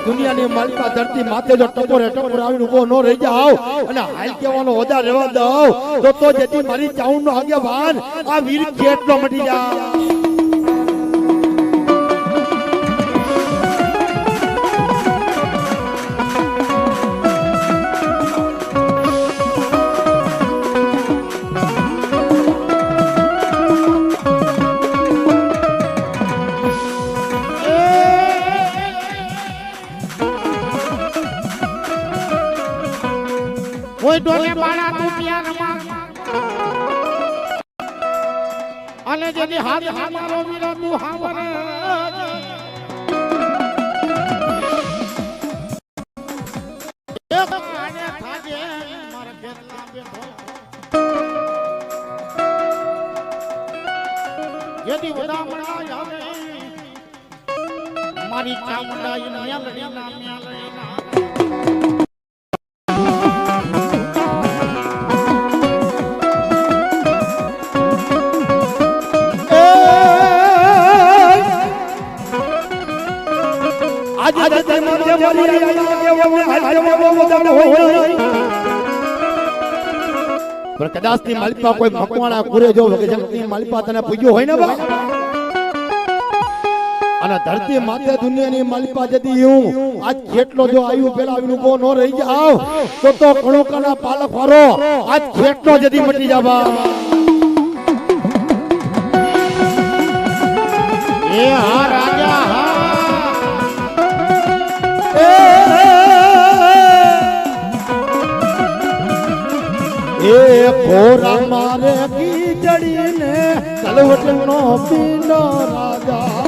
દુનિયાની માલિકા ધરતી માથે જો ટકોરે ટકોર આવીને ઉભો ન રહી જાવ અને હાલ કેવાનો હોદા રહેવા દઉં તો જેથી મારી ચાઉન નો આગેવાન આ વીર ખેતનો મટી જાય. કોઈ ડોલે બાળા તું પ્યારમાં અને જેની હાથ મારો વીરો તું હાવરે એક આને થાજે મારા ખેતલા બેઠો જેદી વડામણા આવે મારી ચામડા ઈને મેલડી ના મેલડી ના આજે તે માથે મારી પણ કદાચ ની માલિકા કોઈ મકવાણા કુરે જો કે જગતની માલિકા તને પૂજ્યો હોય ને બા અને ધરતી માથે દુનિયાની માલિકા જતી હું આજ ખેટલો જો આયુ પેલા આવીને ઉભો ન રહી જાવ તો કણુકાના પાલક વાળો આજ ખેટલો જતી મટી જાવા. એ હા રાજા હા એ ઘોરા મારે કીચડીને કલવટનો પીનો રાજા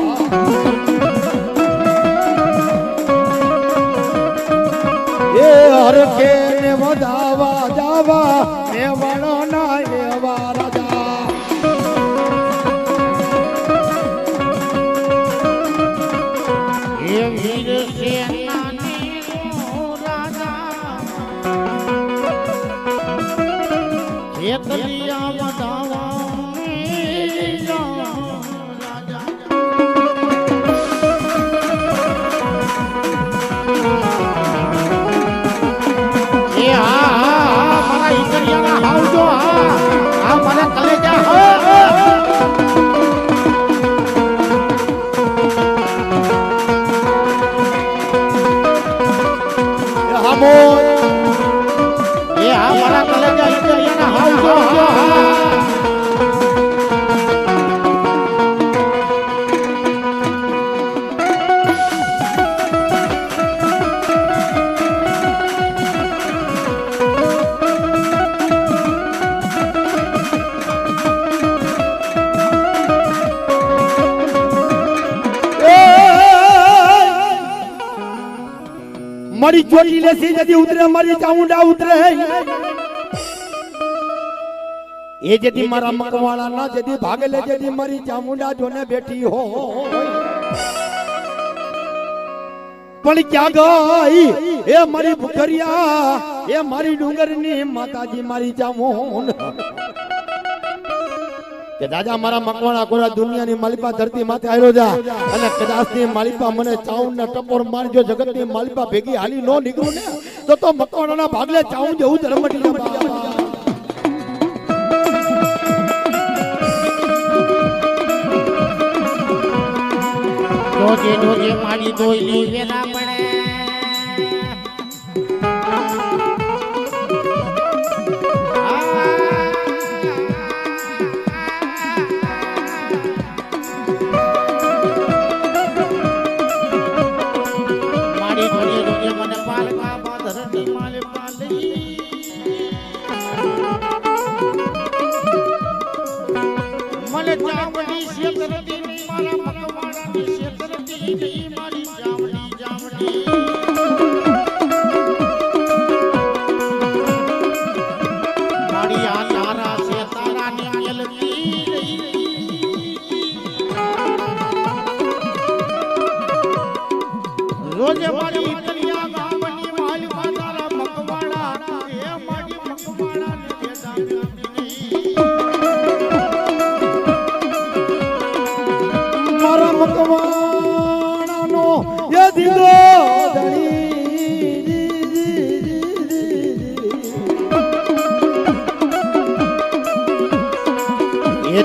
એ હરખે ને વધાવા જાવા ને વણો ના એવા રાજા એ વીર સેનાની રાજા ખેતલિયા વધાવા રાજા એ હા મારા ઈકરિયાના હાવજો હા મારા કલેજા એ હા મારા કલેજા ઈકરિયાના હાવજો મારી ચોટી લેસી જદી ઉતરે મારી ચાઉંડા ઉતરે એ જદી મારા મકવાળા ના જદી ભાગે લે જદી મારી ચામુંડા જોને બેઠી હો પણ ક્યાં ગઈ એ મારી ભુખરિયા એ મારી ડુંગરની માતાજી મારી ચામુંડ કે દાદા મારા મકવાણા કોરા દુનિયાની માલિકા ધરતી માથે આવ્યો જા અને કદાચની માલિકા મને ચાઉન ને ટપોર મારજો જગતની માલિકા ભેગી હાલી નો નીકળું ને તો મકવાણાના ભાગલે ચાઉન જેવું ધર્મટી ડોજે ડોજે મારી દોયલી વેલા પડે મને ચામડી શેતરતી મારા મકવાણાની શેતરતી મારી ચામડી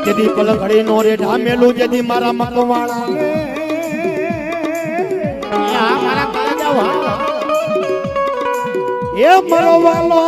જેદી પલ ઘડી નો રે ઢામેલું જેદી મારા મકવાણા આ મારા ઘરે જાવ હા એ મરો વાલો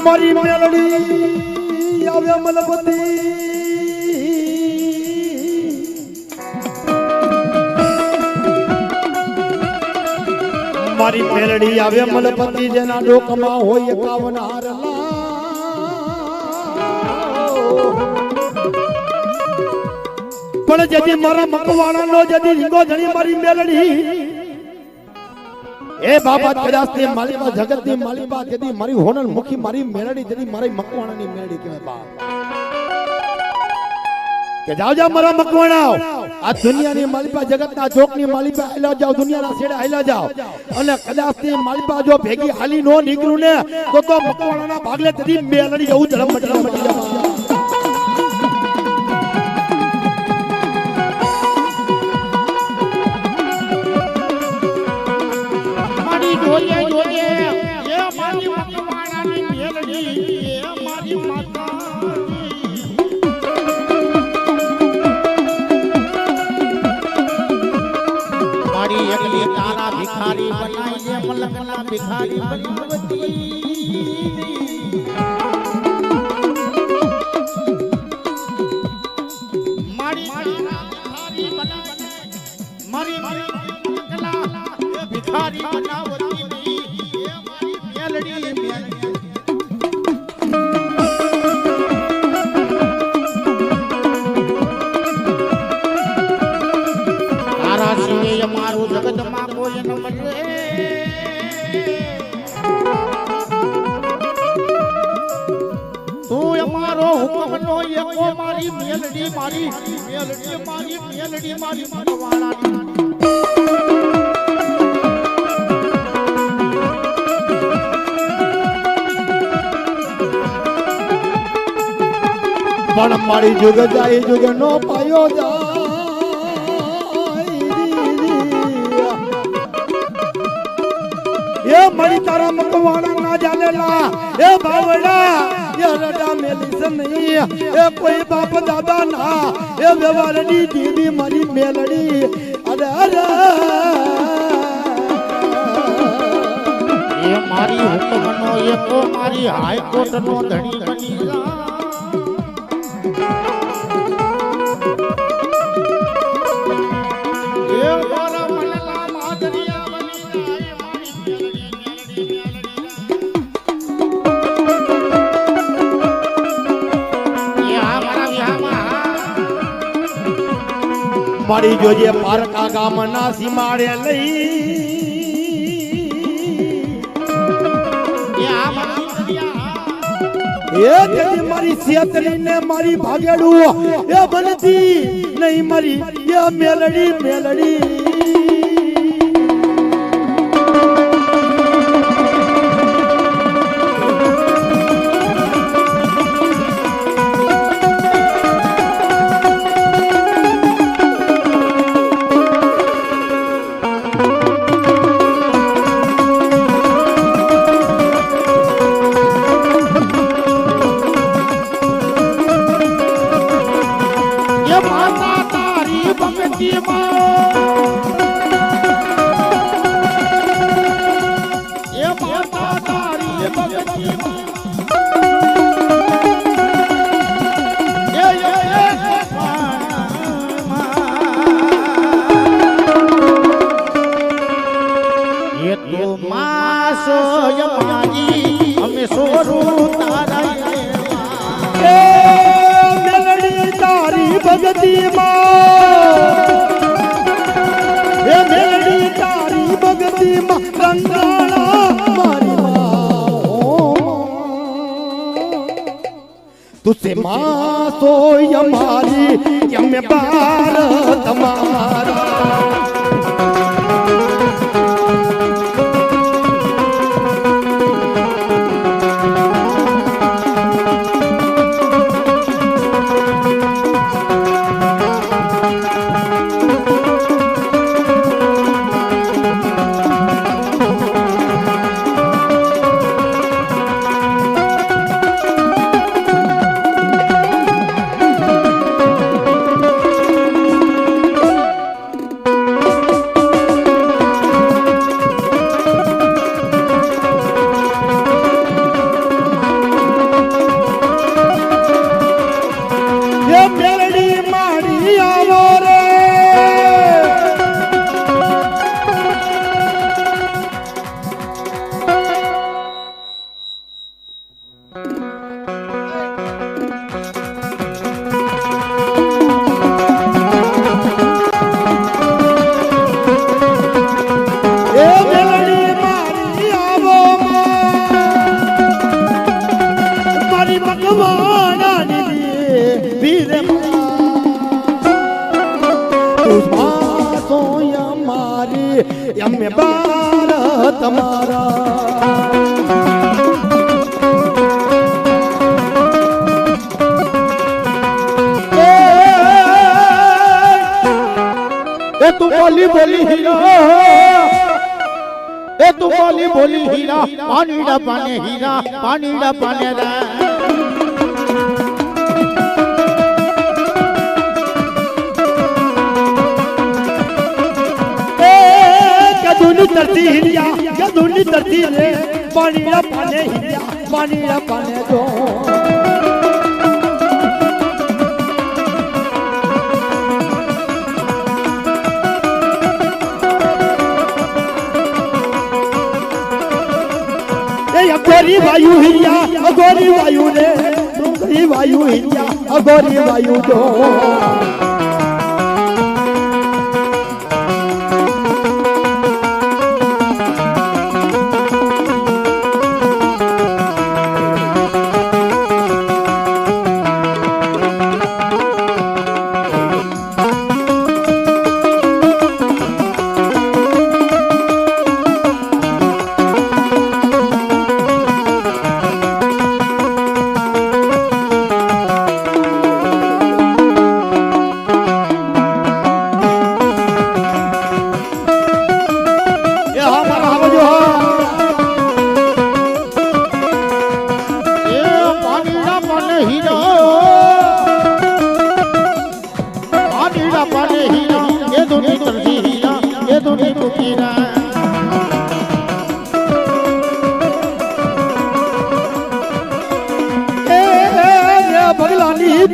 મારી મેલડી આવે મલબતી મારી મેલડી આવે મલબતી જેના ડોકમાં હોય 51 હારલા પણ જેથી મારા મકવાણાનો જેથી રીંગો ધણી મારી મેલડી એ બાબા કદાચની માલિકા જગતની માલિકા જેથી મારી હોનલ મુખી મારી મેલડી જેથી મારી મકવાણાની મેલડી કહેવાય બાપ કે જાવ જાવ મારા મકવાણા આ દુનિયાની માલિકા જગતના ચોકની માલિકા હાલ્યા જાવ દુનિયાના છેડે હાલ્યા જાવ અને કદાચની માલિકા જો ભેગી હાલી નો નીકળું ને તો મકવાણાના ભાગલે જેથી મેલડી જવું ધરમ મટી જવા જોઈએ જોઈએ એ મારી મકવાણાની મેલડી એ મારી માતા મારી એકલી તારા ભિખારી બનાઈ દે મલકના ભિખારી બનાવતી મારી ભિખારી બનાવતી મારી મલકના ભિખારી બનાવતી મારું જગતમાં કોઈ ન મળે તું અમારો હુકમ નો એકો મારી મેલડી મારી મકવાણાની પણ મારી જુગ જાય જુગ નો પાયો જાય એ મારી તારા મકવાણા ના જાલેલા એ બાવડા એ રડા મેલી નહીં એ કોઈ બાપ દાદા ના એ વ્યવહારની દીદી મારી મેલડી અરે અરે એ મારી હુકમનો એકો મારી હાઈકોર્ટ નો ધણી બની જા મારી જોજે પારકા ગામના સીમાડે લઈ એ તેની મારી સેતરીને મારી ભાગેડું એ બનતી નહીં મારી એ મેલડી માસો યમાજી અમે સોરું તારા भगती माँ ये मेरी तारी भगती माँ रंगाला मारी माँ तुझसे माँ सोई हमारी यम भारत हमारा यम भारत हमारा तू बोली बोली हीरा तू बोली बोली हीरा पानी डा पाने हीरा पानी डा पाने रे धुनी तरती हिलिया या धुनी तरती रे पानी ना पाने हिलिया पानी ना पाने दो ये गोरी वायु हिलिया गोरी वायु रे गोरी वायु हिलिया गोरी वायु दो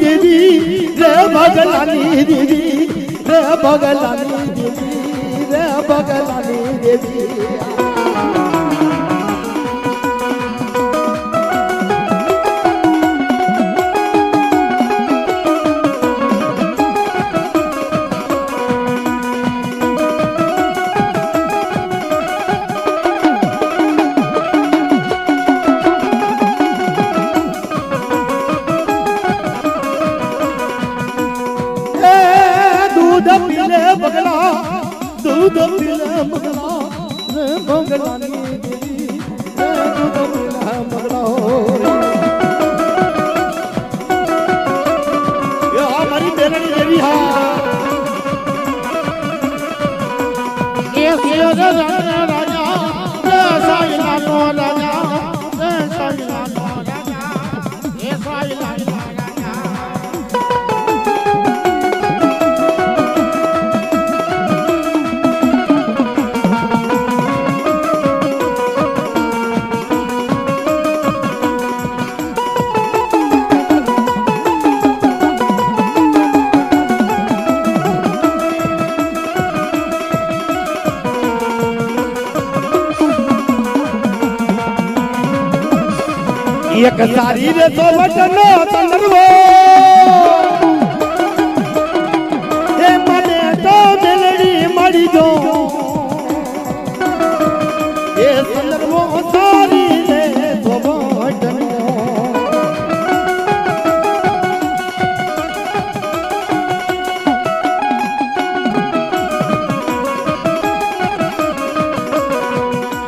देवी रे भगलानी देवी रे भगलानी देवी रे भगलानी देवी दूध पीले मगला रे भगलानी देवी रे दूध पीले मगला ये हमारी बेरनी देवी है ये राजा राजा साईला नो राजा साईला नो राजा ये साईला एक सारी रे तो बटनो तंदरवो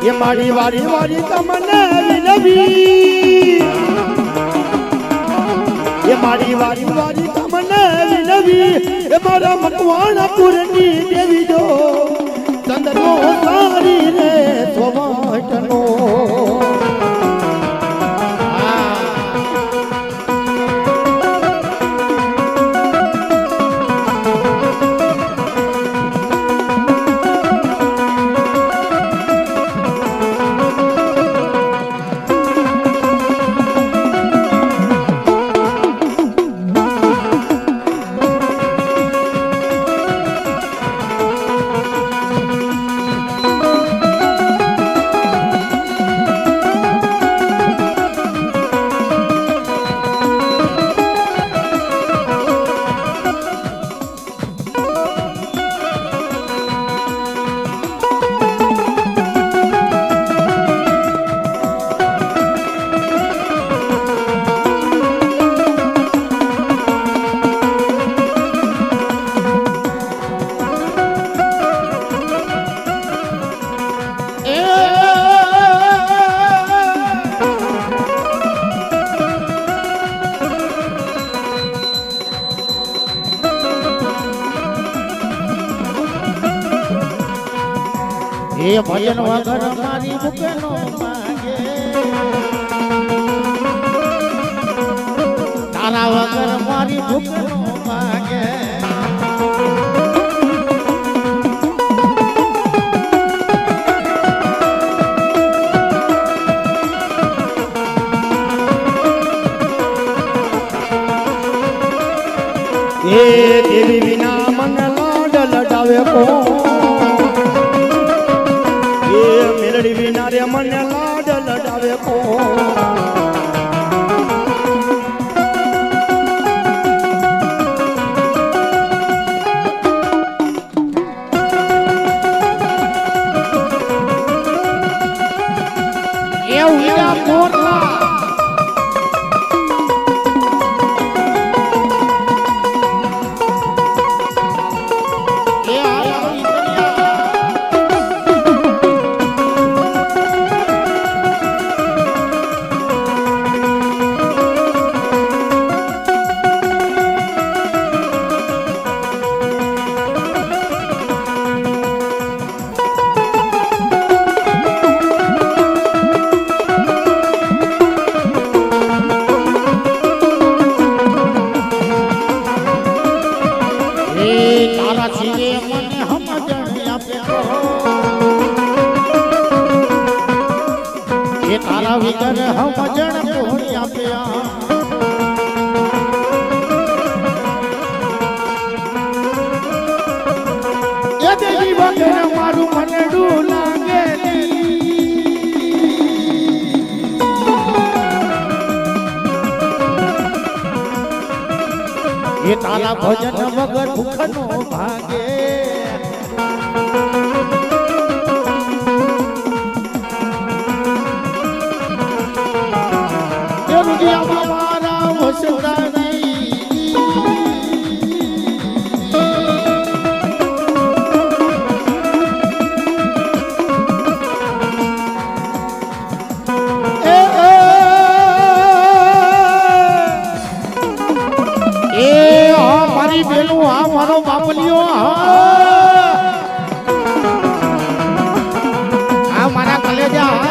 એ મારી વારી વારી તમને વિનવી એ મારી વારી વારી તમને વિનવી એ મારા મકવાણા પુરની દેવી જો ચંદ્રનો સારી રે સોવાટનો એ ભજન વગર મારી ભૂખે નો માગે તારા વગર મારી ભૂખે નો માગે એ દેવી વિના મન લાડ લડાવે કોણ મેલડી વિના રે મને લાડ લડાવે કોણ એ ઉડા મોરલા તારા વિગર સમજણ કોણી આપ્યા એ દેવી વગર મારું મનડું લાગે એ તારા ભજન વગર ભૂખ નો ભાગે મારો બાપલિયો આ મારા કલેજા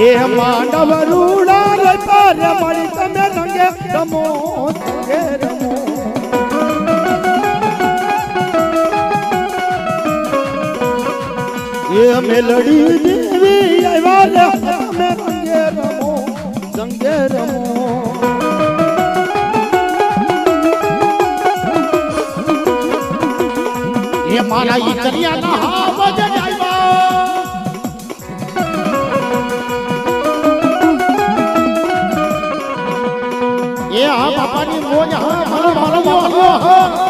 એ માંડવ રૂડા રે પારે મળી તમે રંગે રમો રમો એ મેલડી દેવી આવ્યા રે તમે સંગે રમો એ મારા ઈતરિયાના હાવ જ આવ્યા એ આ બાપાની મોજ હા મારો મારો હા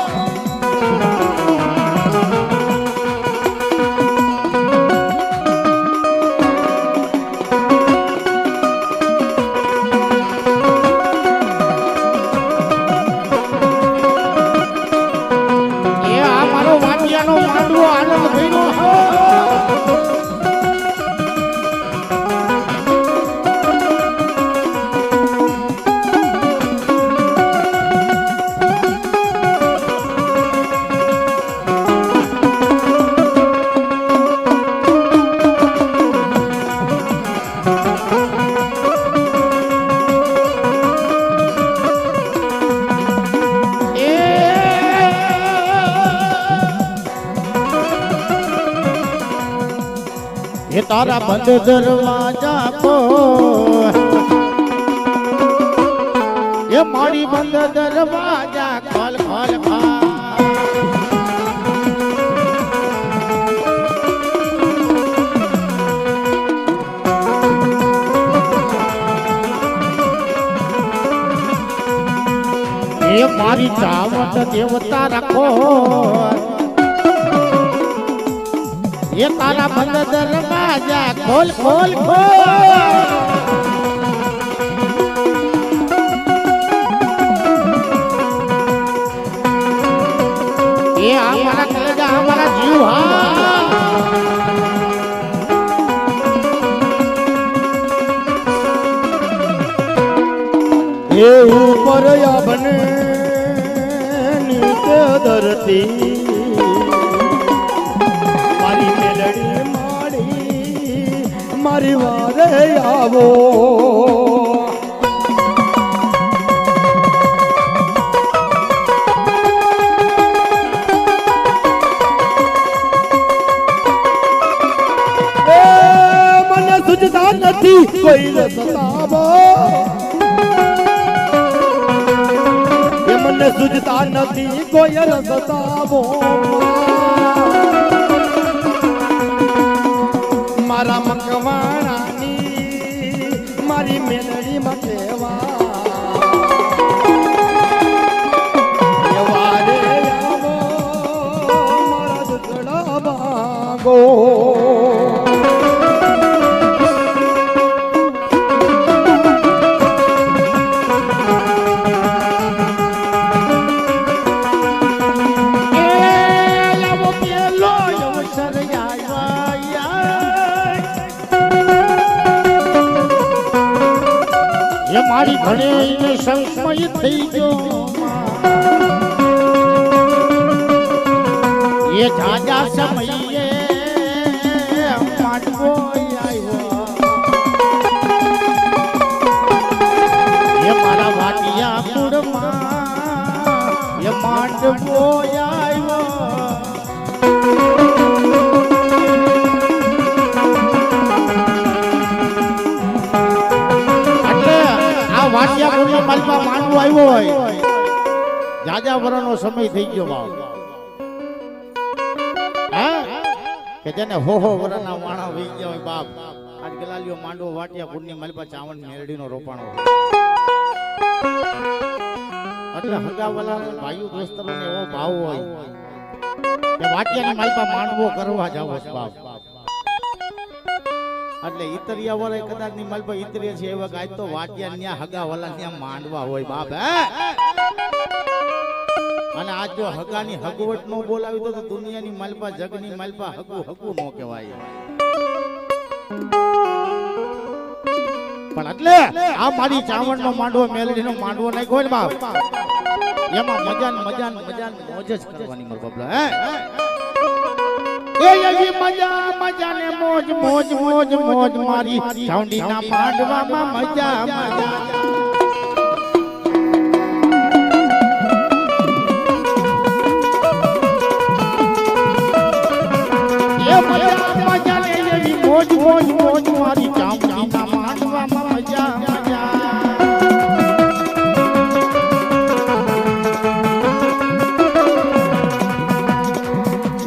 ये तारा बंद दरवाजा को ये मारी बंद दरवाजा खोल खोल ये मारी चावत देवता रखो ये तारा बंद दरवाजा खोल खोल खोल ये हमारा कलेजा हमारा जीव ये ऊपर या बने नीचे धरती મારી વારે આવો મને સુજતા નથી કોઈ સતાવો મને સુજતા નથી કોઈ સતાવો મારા મકવાણાની મારી મેલડી મકેવા રે આવો મારા દુખડા ભાગો મારી ઘરે સંમય થઈ ગયો એ જાજા સમયે માંડવો આવ્યો એ મારા વાટિયા કુળમાં એ માંડવો આવ્યો વાટિયા કોને માલપા માંડવો આવ્યો હોય જાજા વરનો સમય થઈ ગયો બાપ હા કે જેને હો વરના વાણા વહી ગયા હોય બાપ આજ ગલાલિયો માંડવો વાટિયા કોની માલપા ચાવણ મેરડીનો રોપાણો એટલે હગાવાલા ભાઈઓ દોસ્તરોને એવો ભાવ હોય કે વાટિયાની માલપા માંડવો કરવા જાવો બાપ એટલે ઈતરિયા વાળા કદાચ ની માલપા ઈતરિયા છે એવા ગાય તો વાટિયા ન્યા હગા વાળા ન્યા માંડવા હોય બાપ અને આજ જો હગાની હગવટ નો બોલાવી તો દુનિયાની માલપા જગની માલપા હગુ હગુ નો કહેવાય પણ એટલે આ મારી ચાવણ નો માંડવો મેલડી નો માંડવો નાખ્યો હોય બાપ એમાં મજાન મોજ જ કરવાની મારો બાપલા એ એવી મજા ને મોજ મારી ચાઉંડીના માંડવામાં મજા એ મજા ને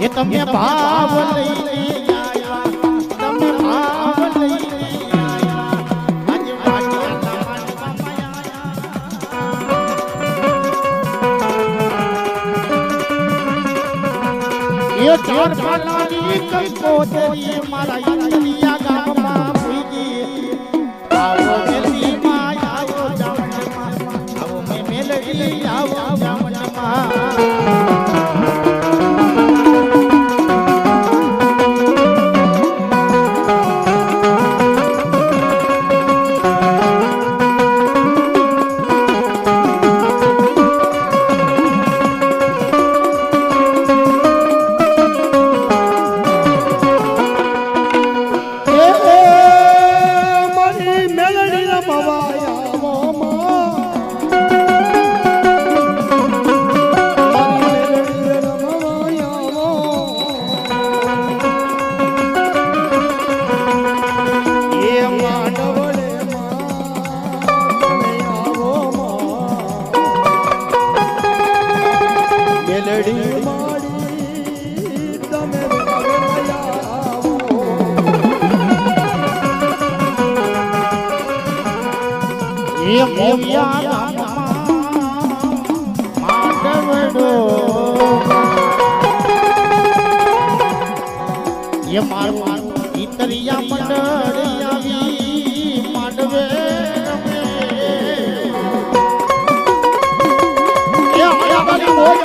કે તમે ભાવ લઈને આવ્યા, તમે ભાવ લઈને આવ્યા, આજે વાડિયાના માંડવામાં આયા. એ ચાર પાલાની કંકોતરી મારા ઈંદરિયા ગામમાં પૂજી. આવો મેલડી માં આવો જામનમાં, આવો મેલડી આવો જામનમાં. એ મોયા ગામમાં માંડવડો, એ મારું ઈતરિયા મંડળ આવી માંડવે રમે. એ આયા વાલી હોય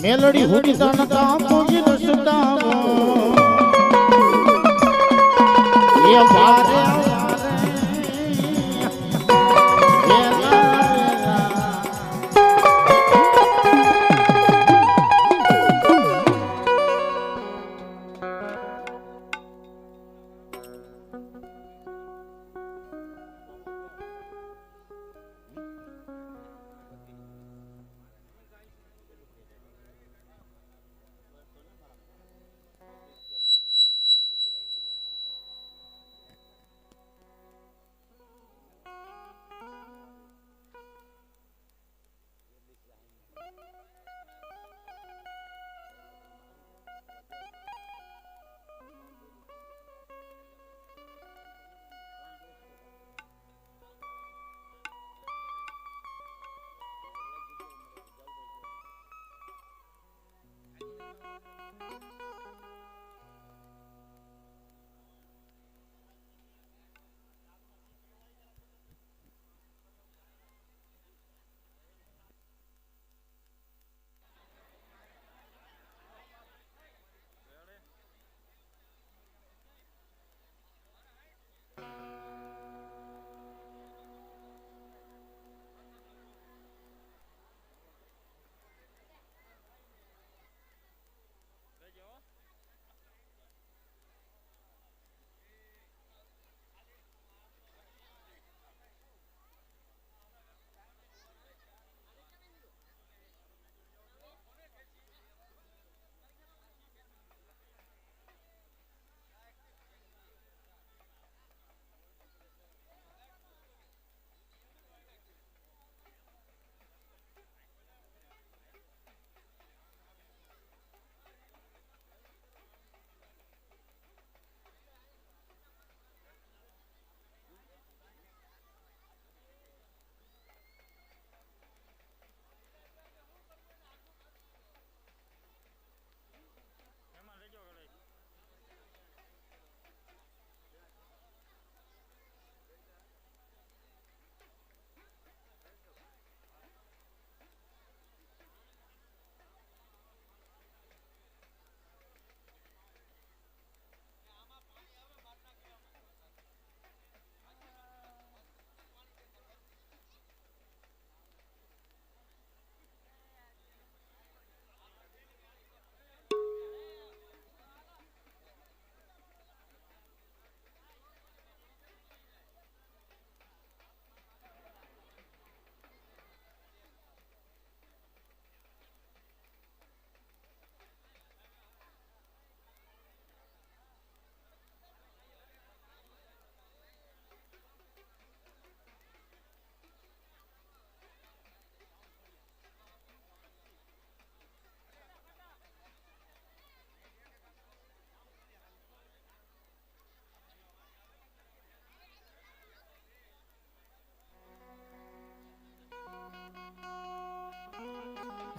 મેલડી હુડી તનતા કોઈ રસતાવો. એ વારે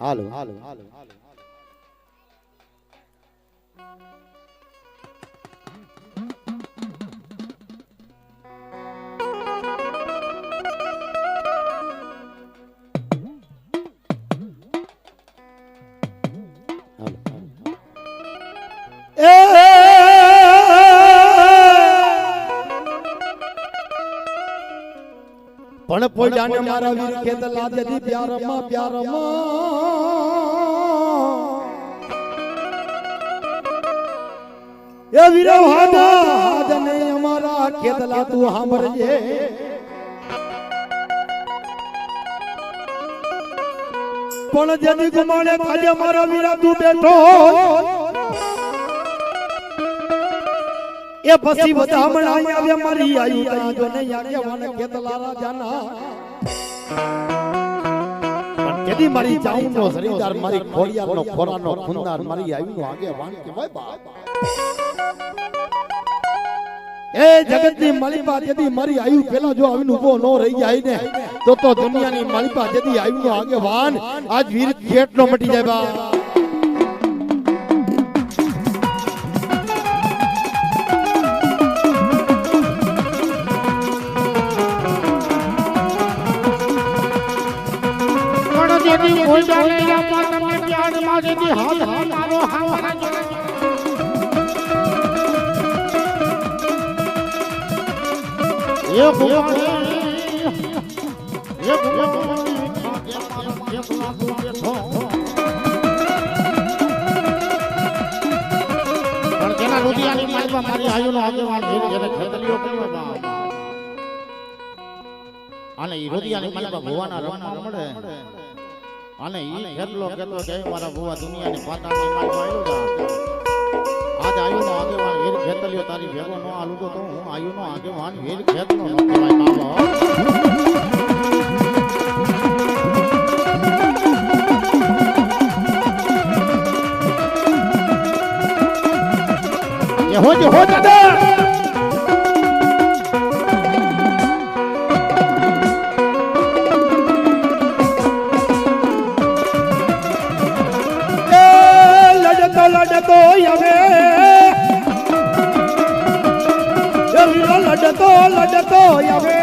હાલો પણ પોઈડાને મારા વીર ખેત લાજેથી પ્યારમાં એ વીરો હાડા જને અમારા ખેતલા તું સાંભળજે પણ જેની ગુમાણે કાજે મારા વીરા તું બેઠો એ પછી બધા હમણાં આવે મારી આયુ કઈ જો ને યાકે વાને ખેતલા રાજાના પણ કેદી મારી ચાઉનો શરીરદાર મારી ખોડિયાનો ખોરાનો ખુંદાર મારી આયુનો આગે વાણ કહેવાય બાપ એ જગતની માલિપા જેદી મારી આયુ પેલા જો આવીને ઉભો ન રહી જાય ને તો દુનિયાની માલિપા જેદી આયુનો આગે વાન આજ વીર ખેટનો મટી જાય બા કોઈ ડાલે આપા તમને પ્યાર માં જેથી હાથ મારો હાવરા એ પણ તેના રુદિયાની માલમાં મારી આયુનો આગેવાન જેને ખેતલીઓ કહેવાય અને ઈ રુદિયાની માલમાં ભુવાના રમવા મળે અને ઈ કેટલો જય મારા ભુવા દુનિયાની પાતાની માલમાં આવ્યો જા આજ આયુનો આગેવાન વીર ખેતલીઓ તારી ભેગો નો આલું તો હું આયુનો આગેવાન વીર ખેતલો નો કહેવાય બાબા એ હો દાદા લડતો હવે લડતો હવે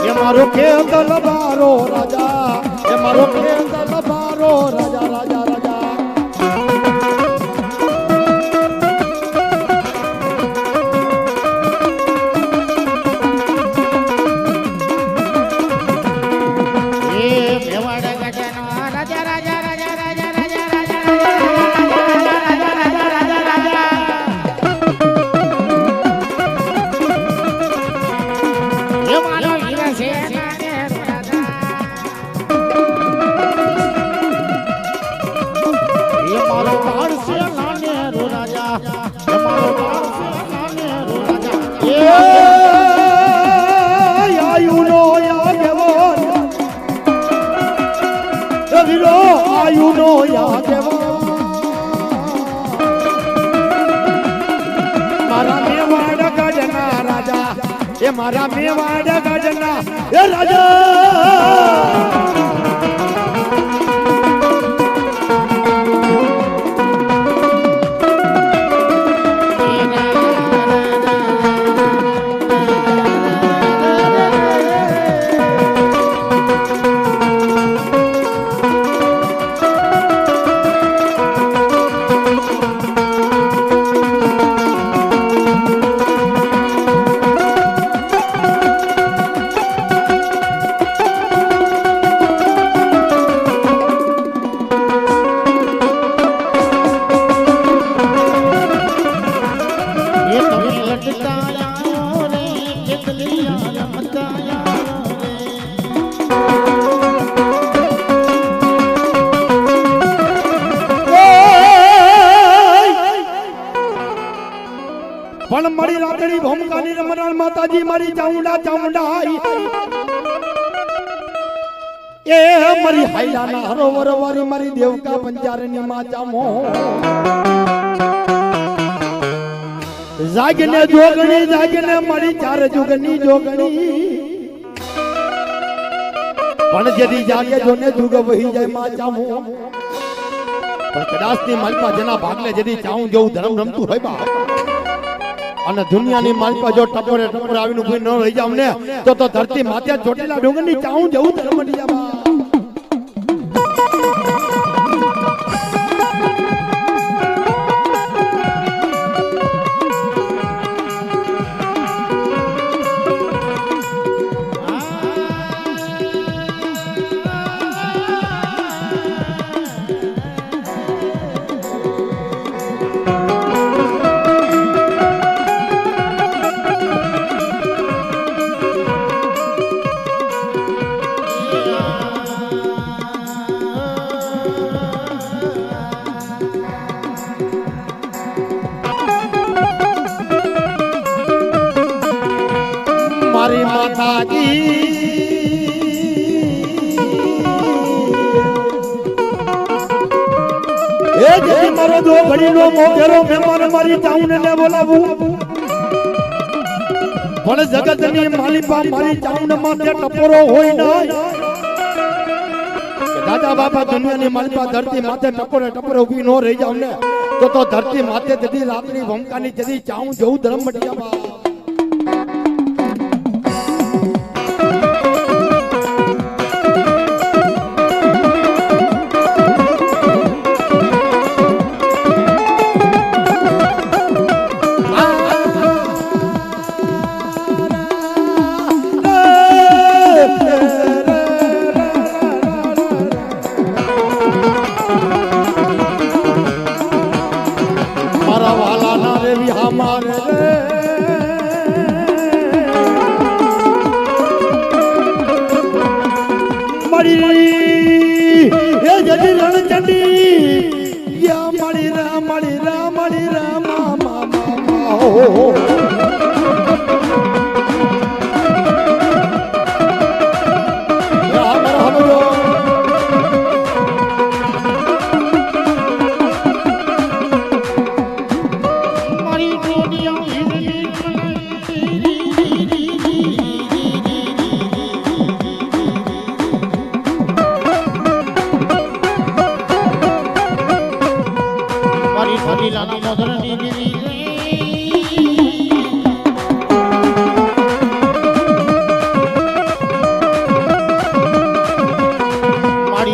એ મારો ખેત લબારો રાજા એ મારો ખેત લબારો રાજા રાજા રાજા મારા મેવાડ ગઢના એ રાજા પણ મારી રાતડી ભોમકાની રમનાર માતાજી મારી ચાઉંડા એ મારી હાઈલાના હરોવર વારી મારી દેવકા પંચારની માં ચામો જાગને જોગણી જાગને મારી ચાર જુગની જોગણી પણ જેદી જાગે જોને જુગ વહી જાય માં ચામું પણ કદાચની માલપા જેના ભાગલે જેદી ચાહું જેવું ધર્મ રમતું હોય બા અને દુનિયાની માલપા જો ટપોરે ટપોરે આવીને કોઈ ન રહી જાવ ને તો ધરતી માથે ચોટીલા ડુંગરની ચાહું જેવું ધર્મ મળી જાય બા મારી માતાજી એ જેથી મારો દો ઘડીનો મોગેરો મહેમાન મારી ચાઉને ને બોલાવું પણ જગતની માલિપા મારી ચાઉને માથે ટપોરો હોય ના દાદા બાપા દુનિયાની માલિપા ધરતી માથે ટપોરે ટપોરે ઊભી નો રહી જાવ ને તો ધરતી માથે જતી રાતની વમકાની જતી ચાઉં જેવું ધર્મ મટી જાય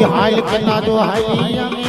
હાલ કે ના જો હાલી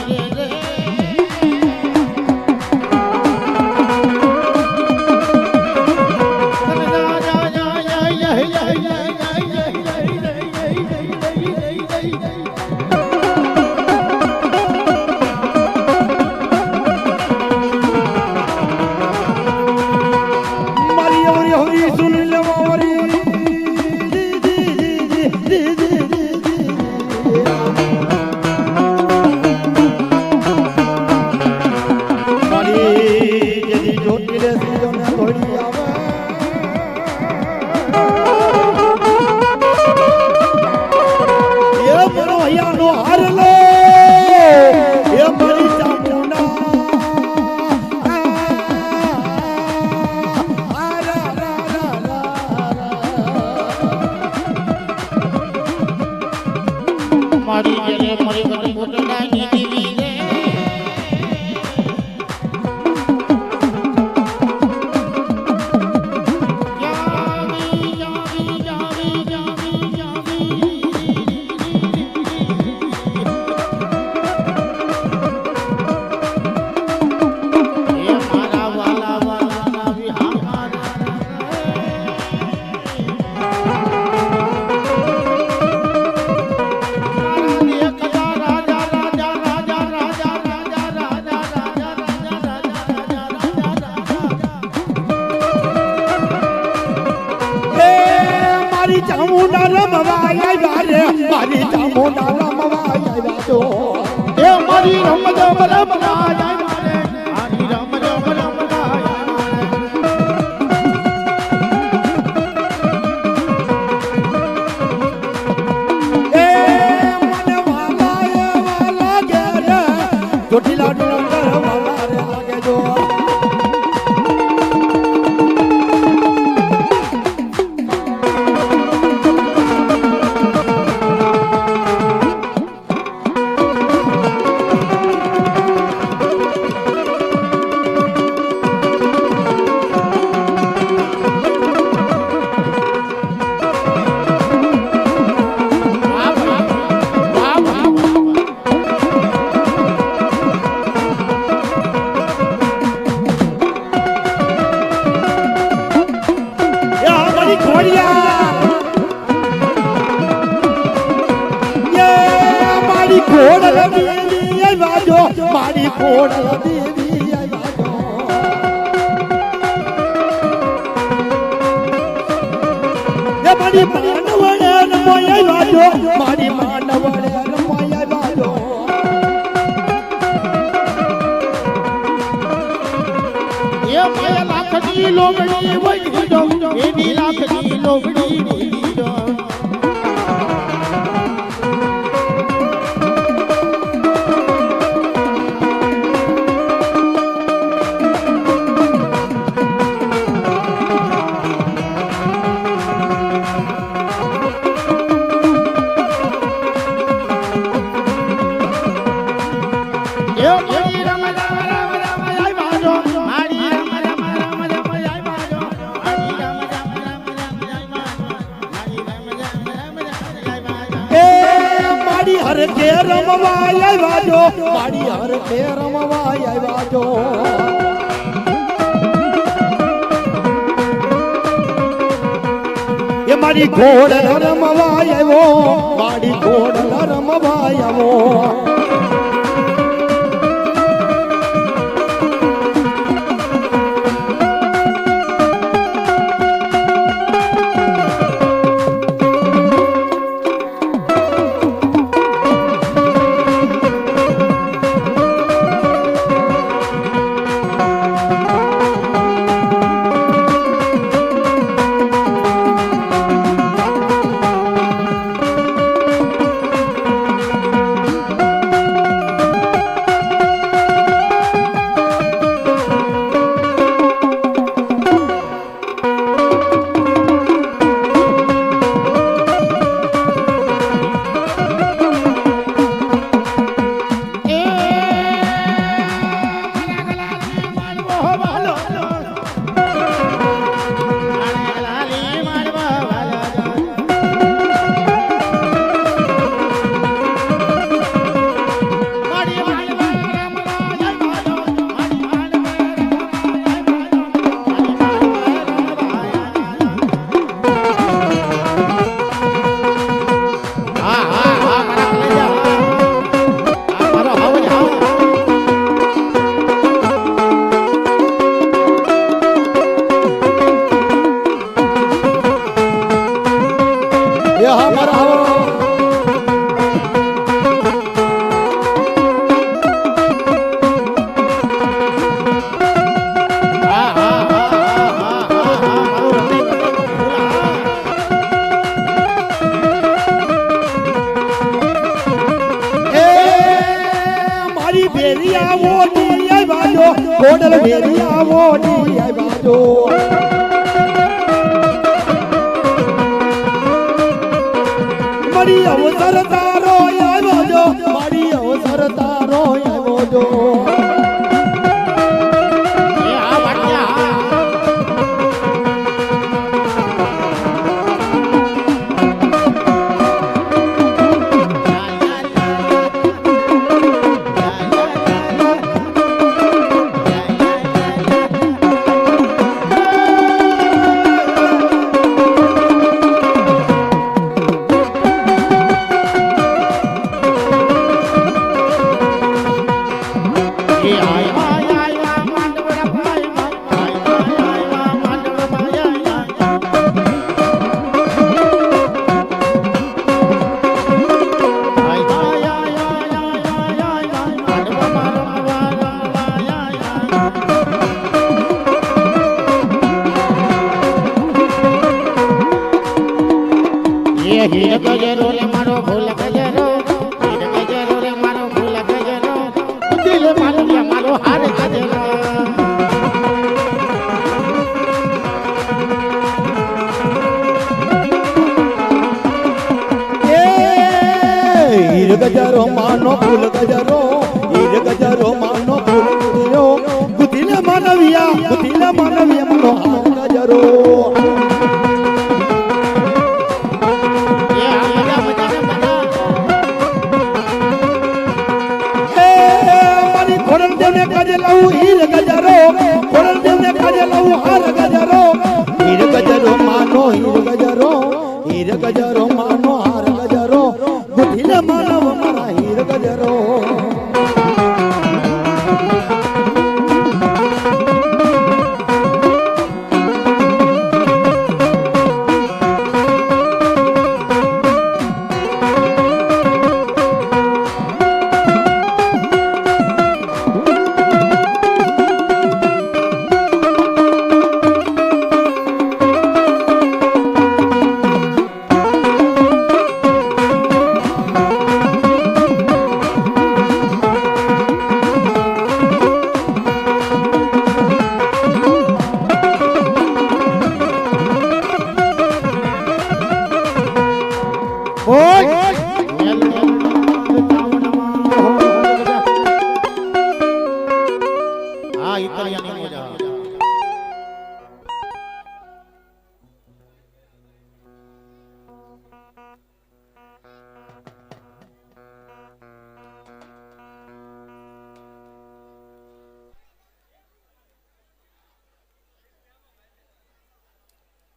મારી ચામુંડા રમવા આવ્યા છો એ મારી રમ રમ રમવા આવ્યા મારી રમ રમ રમવા એ મને વાલા ઘેરે ચોટીલા ડુંગર વાલા રે લાગે જો દેવી આવ્યા જો મારી ખોડલ દેવી આવ્યા જો એ મારી માનવડે રમાય આવ્યા જો મારી માનવડે રમાય આવ્યા જો એ માયા લાખની લોબડી વળી દો એની લાખની લોબડી વળી દો હર કે રમવા આવ્યા જો મારી હર કે રમવા આવ્યા જો એ મારી ઘોડલ રમવા આવ્યો મારી ઘોડલ રમવા આવ્યો ઘોડલ વેરિયા મોડી આવ્યા જો મારી અવસર તારો આવ્યો જો મારી અવસર તારો આવ્યો જો હીર ગજરો રે મારો ફૂલ ગજરો હીર ગજરો રે મારો ફૂલ ગજરો દિલ મારો રે મારો હાર ગજરો હીર ગજરો માનો ફૂલ ગજરો હીર ગજરો માનો ફૂલ ગજરો ગુદીલે માનવિયા માનો હાર ગજરો હીર ગજરો ખોડલ દેવને કાજે લઉં હાર ગજરો હીર ગજરો માનો હીર ગજરો માનો હાર ગજરો ગુઠીલે માનવ મારા હીર ગજરો ઘેરો હા ઇતરિયાની મોજા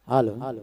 હાલો હાલો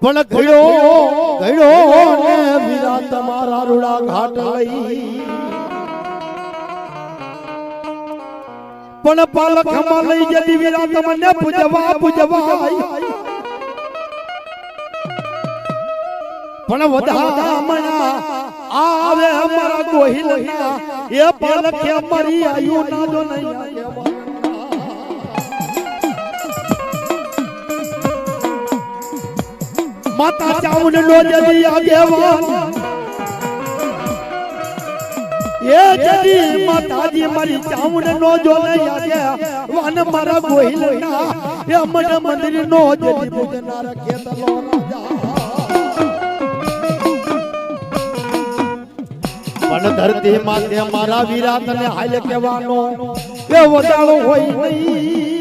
પણ ગયો ને વીરા તમારા રૂડા ઘાટ લઈ પણ પાલખમાં લઈ જતી વીરા તમને પૂજવા પણ વધામણા આવે અમારા ગોહિલના એ પાલખે અમારી આયુ ના જો નહીં માતા ચાઉન નો જદી આગેવાન એ જદી માતાજી મારી ચાઉન નો જો નહીં આગેવાન મારા ગોહિલના એ મન મંદિર નો જદી પૂજનાર ખેતલો પણ ધરતી માતે મારા વીરા તને હાલ કહેવાનો એ વડાળો હોય નહીં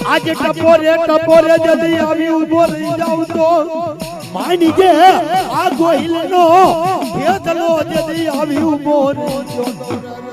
આજે ટપોરે જદી આવી ઉભો રહી જાઉં તો માની જે આ ગોહિલ નો ભેદલો જદી આવી ઉભો રહી જાઉં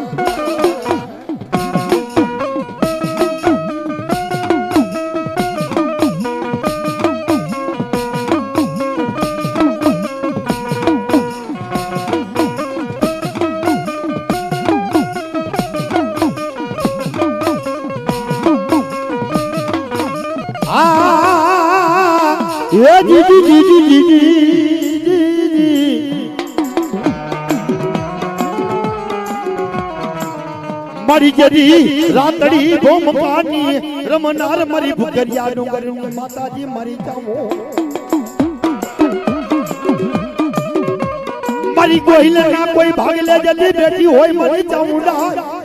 મારી જરી રાતડી ભોમ પાની રમનાર મારી ભુકરિયા નું કર્યું માતાજી મારી ચામો મારી ગોહિલ ના કોઈ ભાગ લે જલ્દી બેઠી હોય મારી ચામુંડા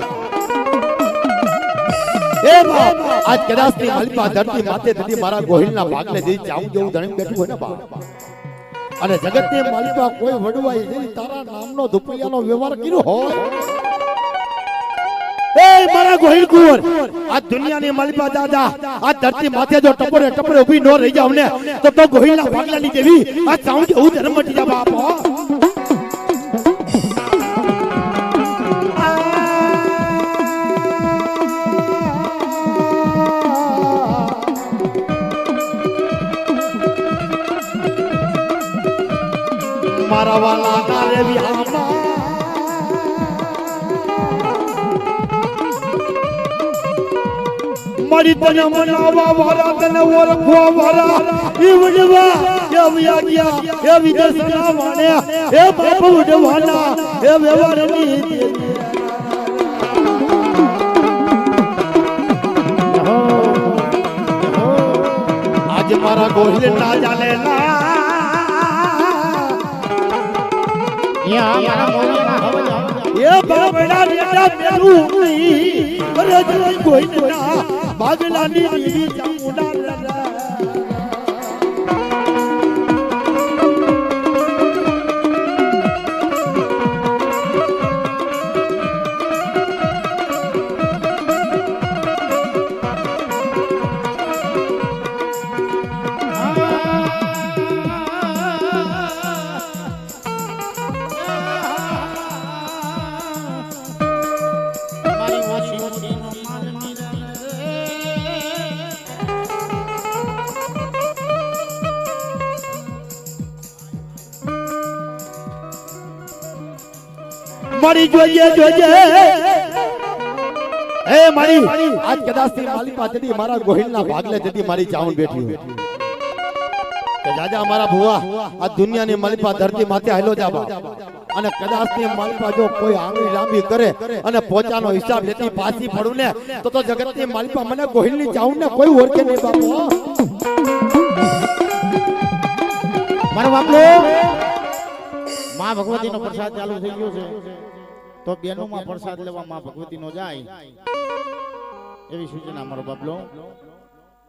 એ બાપ આજ કદાચ ની માલિપા ધરતી માતે ધરતી મારા ગોહિલ ના ભાગલે દઈ ચાઉં જેવું ધણી બેઠું હોય ને બાપ અને જગત ની માલિપા કોઈ વડવાઈ નહીં તારા નામનો ધુપલિયાનો વ્યવહાર કર્યો હોય એ મારા ગોહિલ કુંવર આ દુનિયાની માલિપા દાદા આ ધરતી માથે જો ટપરે ઊભી ન રહી જાવ ને તો ગોહિલ ના ભાગલાની દેવી આ ચાઉં જેવું ધર્મ મટી જા બાપ મારા વાલા ના રે વિહામા મારી તને મનાવા વાળા તને ઓળખવા વાળા ઈવડવા એવી આજ્ઞા એવી દર્શના વાણ્યા એ બાપ ઉડવાના એ વ્યવહારની આજે મારા ગોહિલ ના ચાલે ના એ આ મારા મોરિયાના હવજા એ બાબડા લેડા મેલું નહીં અરે જોઈ કોઈ ના ભાગલાની દેવી ચામુંડા મારી જોઈએ જોઈએ એ મારી આજ કદાચ થી માલી પાછડી મારા ગોહિલના ભાગલે જતી મારી ચાવણ બેઠી હોય કે જાજા મારા ભુવા આ દુનિયાની માલિપા ધરતી માથે હાલો જાબા અને કદાચ થી માલિપા જો કોઈ આંગળી લાંબી કરે અને પોતાનો હિસાબ લેતી પાછી પડું ને તો જગતની માલિપા મને ગોહિલની ચાવણ ને કોઈ ઓળખે નહીં બાપુ મારો બાપલો માં ભગવતીનો પ્રસાદ ચાલુ થઈ ગયો છે તો બેનોમાં પ્રસાદ લેવા માં ભગવતીનો જાય એવી સૂચના મારો બાપલો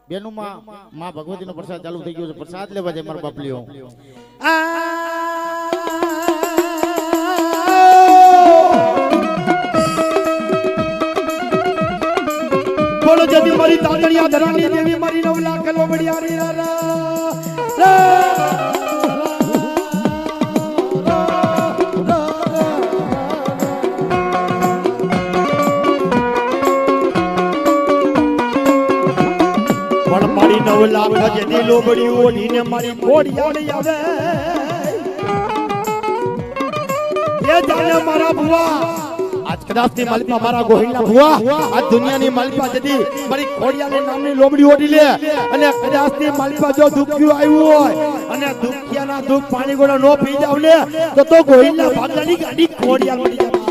બેનોમાં માં ભગવતીનો પ્રસાદ ચાલુ થઈ ગયો છે પ્રસાદ લેવા જાય મારો બાપલીઓ બોલો જદી મારી તાતણિયા ધરાની દેવી મારી 9 લાખ લોબડિયારી લાખ જદી લોબડીઓ ઓઢીને મારી ઘોડિયાળી આવે એ જાને મારા ભુવા આજ કદાચ ની માલિપા મારા ગોહિલના ભુવા આજ દુનિયાની માલિપા જદી મારી ઘોડિયાળી નામની લોબડી ઓઢી લે અને કદાચ ની માલિપા જો દુખ્યું આવ્યું હોય અને દુખિયાના દુખ પાણી ગોળા નો પી જાવ ને તો ગોહિલના ભાગલાની ગાડી ઘોડિયાળ મળી જાય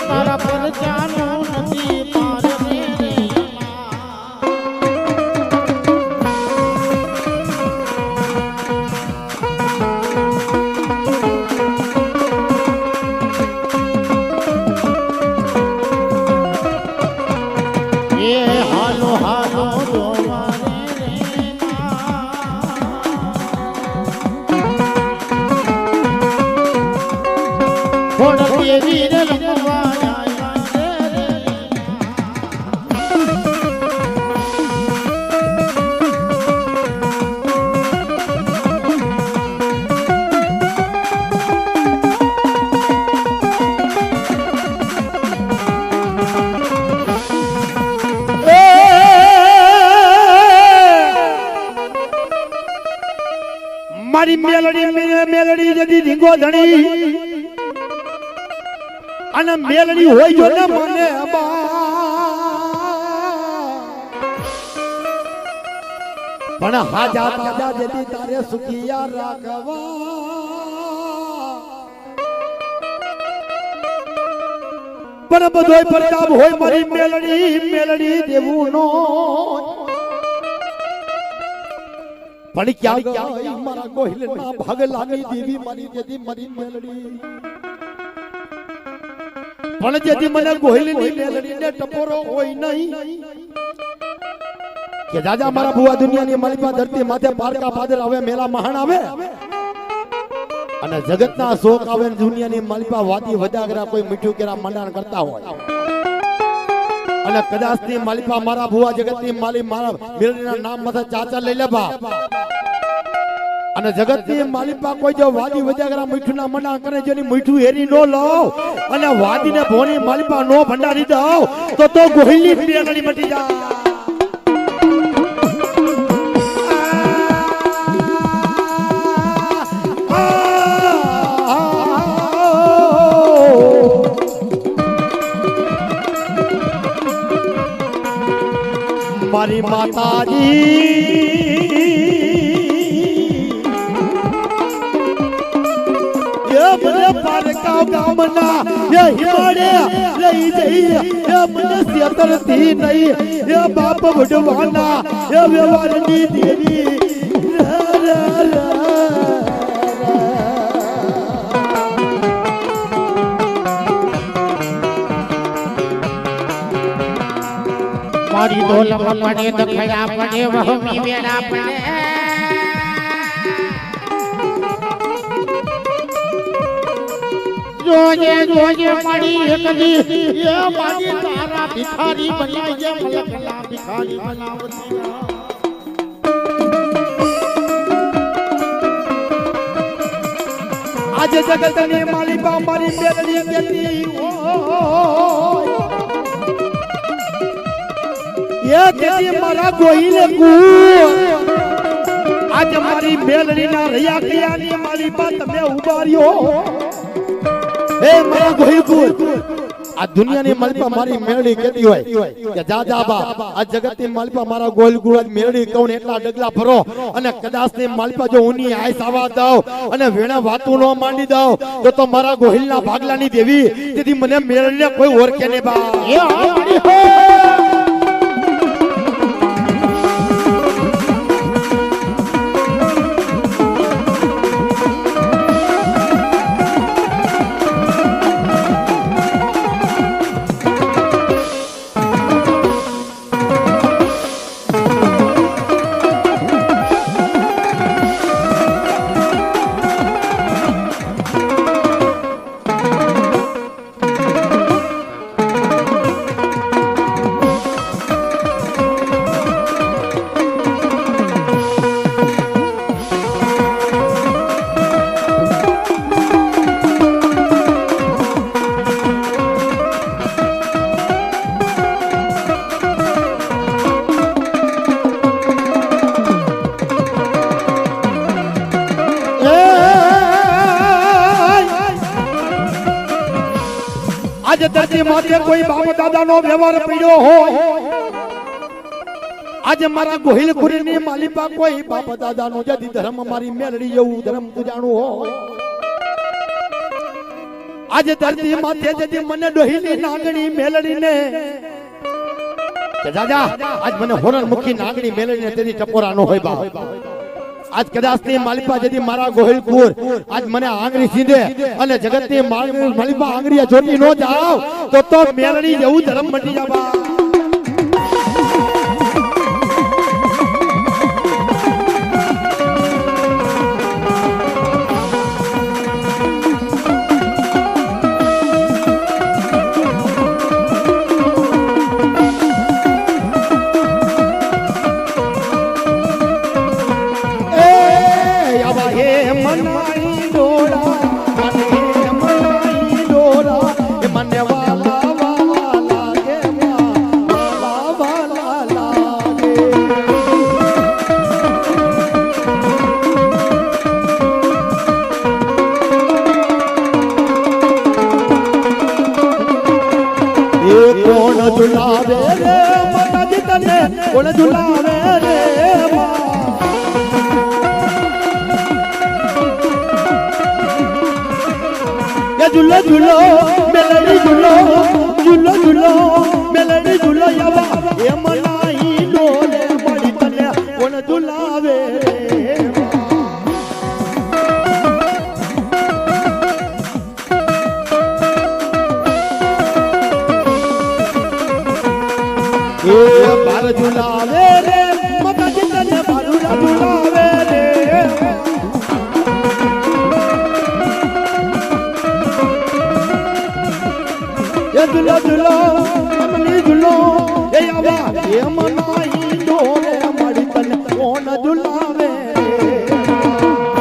તારા પર જાનો નથી પાર એ હાલો હાલો વીર મારી મેલડી જદી ધીંગો ધણી અને મેલડી હોય જો ને મને પણ હાજા તાજા જદી તારે સુખિયા રાખવા પણ બધોય પ્રતાપ હોય મારી મેલડી દેવું નો પણ ક્યાં મારા ગોહિલના ભાગલાની દેવી મારી જદી મારી મેલડી પણ જેથી મને ગોહિલની મેલડીને ટપોરો હોય નહીં કે દાદા મારા ભુવા દુનિયાની માલિપા ધરતી માથે પારકા પાદર આવે મેલા મહાન આવે અને જગતના શોક આવે દુનિયાની માલિપા વાતી વદાગરા કોઈ મીઠું કેરા મંડાણ કરતા હોય અને કદાચ ની માલિપા મારા ભુવા જગતની માલી મારા મેલડીના નામ માથે ચાચા લઈ લે બા અને જગતની માલિપા કોઈ જો વાદી વજાગરા મીઠું ના મના કરે જેની મીઠું હેરી નો લાવ અને વાદીને ભોની માલિપા નો ભંડારી દઉં તો ગોહિલની બેગડી મટી જાય મારી માતાજી મને પારકાવ ગામના એ હિમાડે લઈ જઈ એ મને સેતરથી નહીં એ બાપ વડવાના એ વ્યવહારની દેવી મારી દોલમાં પડે દખડા પડે વહમી વેડા પડે જોજે જોજે મારી એકલી એ મારી તારા ભિખારી બનાવજે મલકલા ભિખારી બનાવતી આજે જગતની માલિકા મારી બેલડી કેતી એ કેતી મારા ગોઈને કુર આજે મારી બેલડીના રૈયા કિયાની માલિકા તમે ઉભાર્યો એ મારા ગોહિલપુર આ દુનિયાની માલિપા મારી મેળડી કેતી હોય કે જા જા બા આ જગતની માલિપા મારા ગોહિલપુર મેળડી કહું એટલા ડગલા ભરો અને કદાચની માલિપા જો ઉની આઈસ આવા દઉં અને વેણા વાતું નો માંડી દઉં તો મારા ગોહિલના ભાગલાની દેવી તેથી મને મેળડીને કોઈ ઓળખે ને બા એ મારી આજે ધરતી માથે કોઈ બાપ દાદાનો વ્યવહાર પડ્યો હોય આજે મારા ગોહિલપુરની માલિપા કોઈ બાપ દાદાનો જદી ધર્મ મારી મેળડી જેવું ધર્મ પૂજાણું હોય આજે ધરતી માથે જદી મને ડોહીની નાગણી મેળડીને કે દાદા આજ મને હોરન મુખી નાગણી મેળડીને તેની ટપોરા નો હોય બા આજ કદાચની માલિપા જદી મારા ગોહિલપુર આજ મને આંગળી સીધે અને જગતની માલિપા આંગળીએ જોતી નો જાવ તો મેલડી જેવું ધર્મ મટી જાવા झुलावे रे माता जी तने कोण झुलावे रे ये झुलो झुलो मेलडी झुलो झुलो झुलो मेलडी झुलो यावा ये मनाई डोले बड़ी तने कोण झुलावे रे बार झुलावे रे माता जी तने बारूला झुलावे रे ये झुलो झुलो मनी झुलो ये आवा ये मनाई डोले मड़ी तने कोण झुलावे रे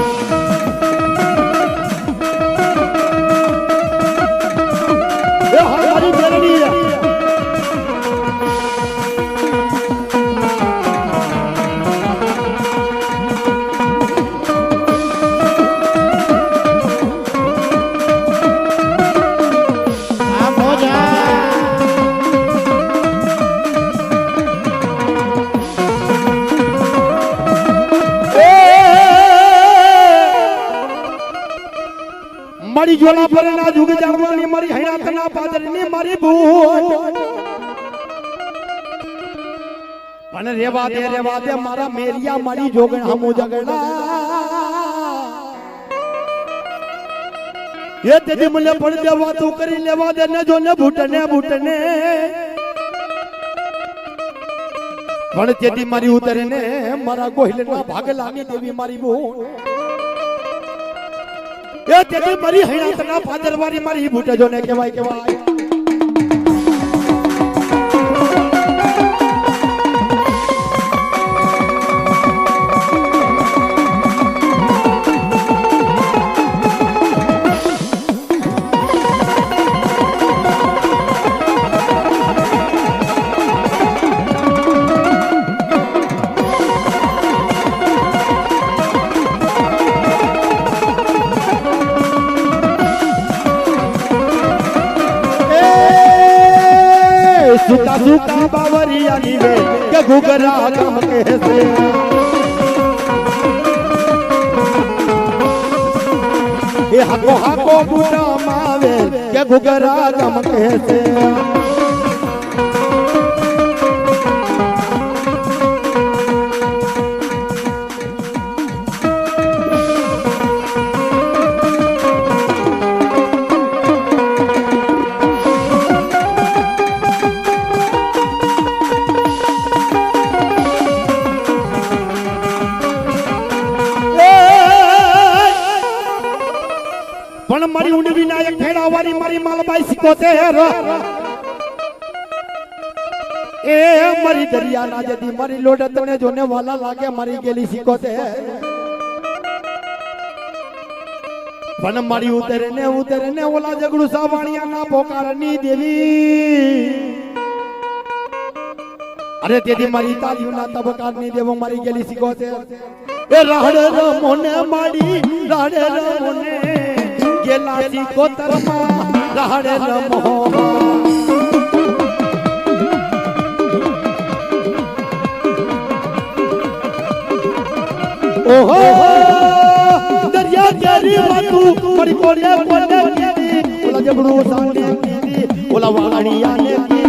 મારી જોડા પર ના જુગ જાણવાની મારી હૈણાતના પાદરની મારી બૂટ પણ રેવા દે મારા મેરિયા મારી જોગણ હમુ જગડા એ તેદી મને પણ દેવા તું કરી લેવા દે ને જો ને બૂટને પણ તેદી મારી ઉતરે ને મારા ગોહિલના ભાગ લાગી દેવી મારી બૂટ એ તેદી મારી હૈણાતના પાદરવારી મારી બૂટ જો ને કહેવાય सुता बावरिया नीवे के घुघरा गम कैसे ये हाको बूटा मावे के घुघरा गम कैसे मारी उंडवी नायक खेड़ावारी मारी मालबाई सिकोते ए मारी दरिया ना जदी मारी लोडत ने जोने वाला लागे मारी गेली सिकोते पण मारी उतरे ने ओला जगड़ू सावाणिया ना पोकारनी देवी अरे तेदी मारी तालियों ना तबकारनी देवो मारी गेली सिकोते ए राहड़े रमोने मारी राहड़े रमोने गेलासी कोतरमा राहड़े रमो ओहो दरिया जारी मातू बड़ी कोले कोले दी ओला जबड़ू साने दी ओला वाणिया ने दी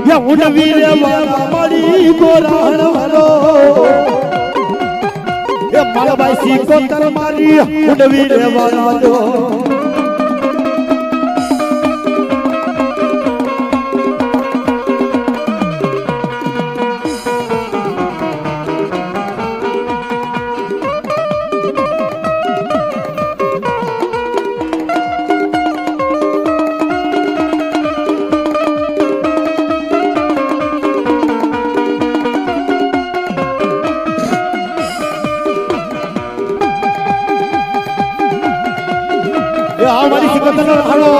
या उडवीरे वाला मारी गोराण वालो ये मालबाई सी कोतर मारी उडवीरे वाला जो हमारी सिकंदर हलो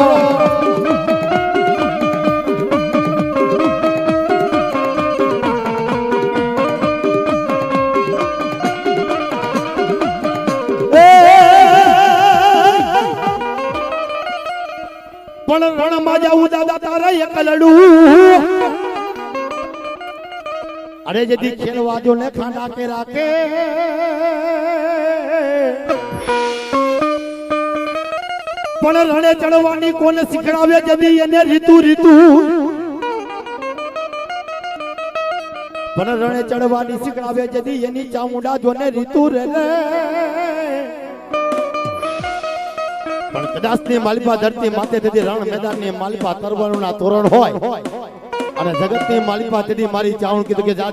पण रण मा जाऊ दादा तारा एक लडू अरे यदि खेलवाजो ने खाना के राखे पण रणे चढ़वानी कोने सिखड़ावे जदी एने ऋतु पण रणे चढ़वानी सिखड़ावे जदी एनी चामुंडा जोने ऋतु रे पण कदाचनी मालिपा धरती माते तेदी रण मैदाननी मालिपा तरवणुना तोरण होय अने जगतनी मालिपा तेदी मारी चावण कीधुं के जा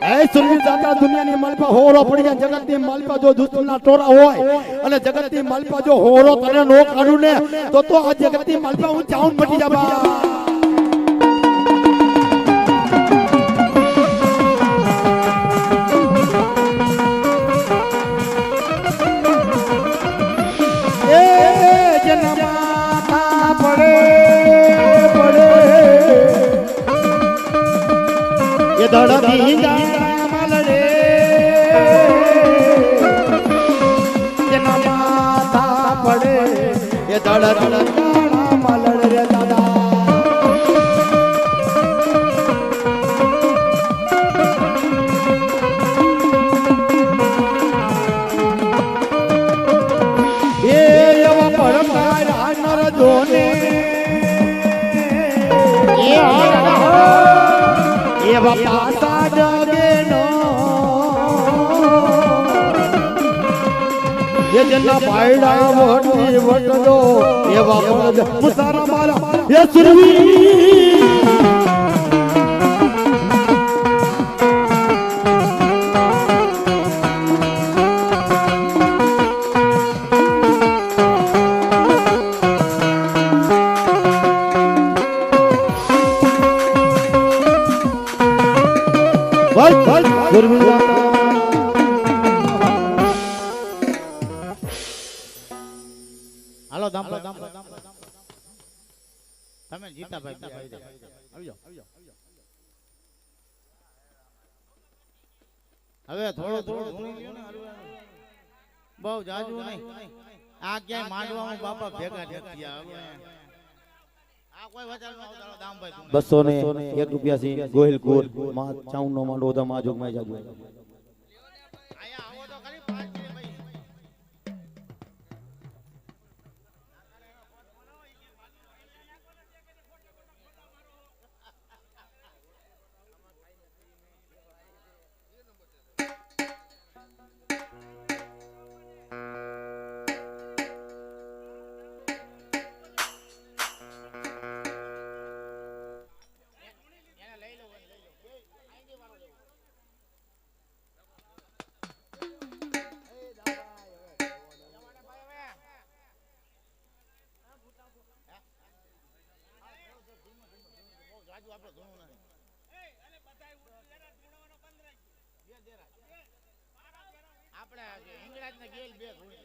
ऐ सुरवीर जाता दुनियानी मालिपा होरो पड़ी जाए जगतनी मालिपा जो दुश्मनना टोरा होय अने जगतनी मालिपा जो होरो तने नो काढू ने तो आ जगतनी मालिपा हूं चावण मटी जाबा ए जना माथा पड़े ये धड़की जा धड़ धड़ मलड़ रे दादा એવા પાસા જગે નો એ જેના ભાઈડા વટી વટજો એવા મળદ મુસારા મારા એ સુરવી હાલો દામ તમે જીતા ભાઈ આવી જાઓ હવે થોડું બહુ જાજુ નહીં આ ક્યાંય માંડવામાં બાપા ભેગા થયા હવે આ કોઈ વચાલ નો તારો દામ ભાઈ 201 રૂપિયા થી ગોહિલ કોર માં 54 નો માંડો દા માં જોગમાં જાજુ આયા આવો તો ખરી 5 ભાઈ આપણે ઇંગ્લેન્ડ ને ગેલ બે ઘોડી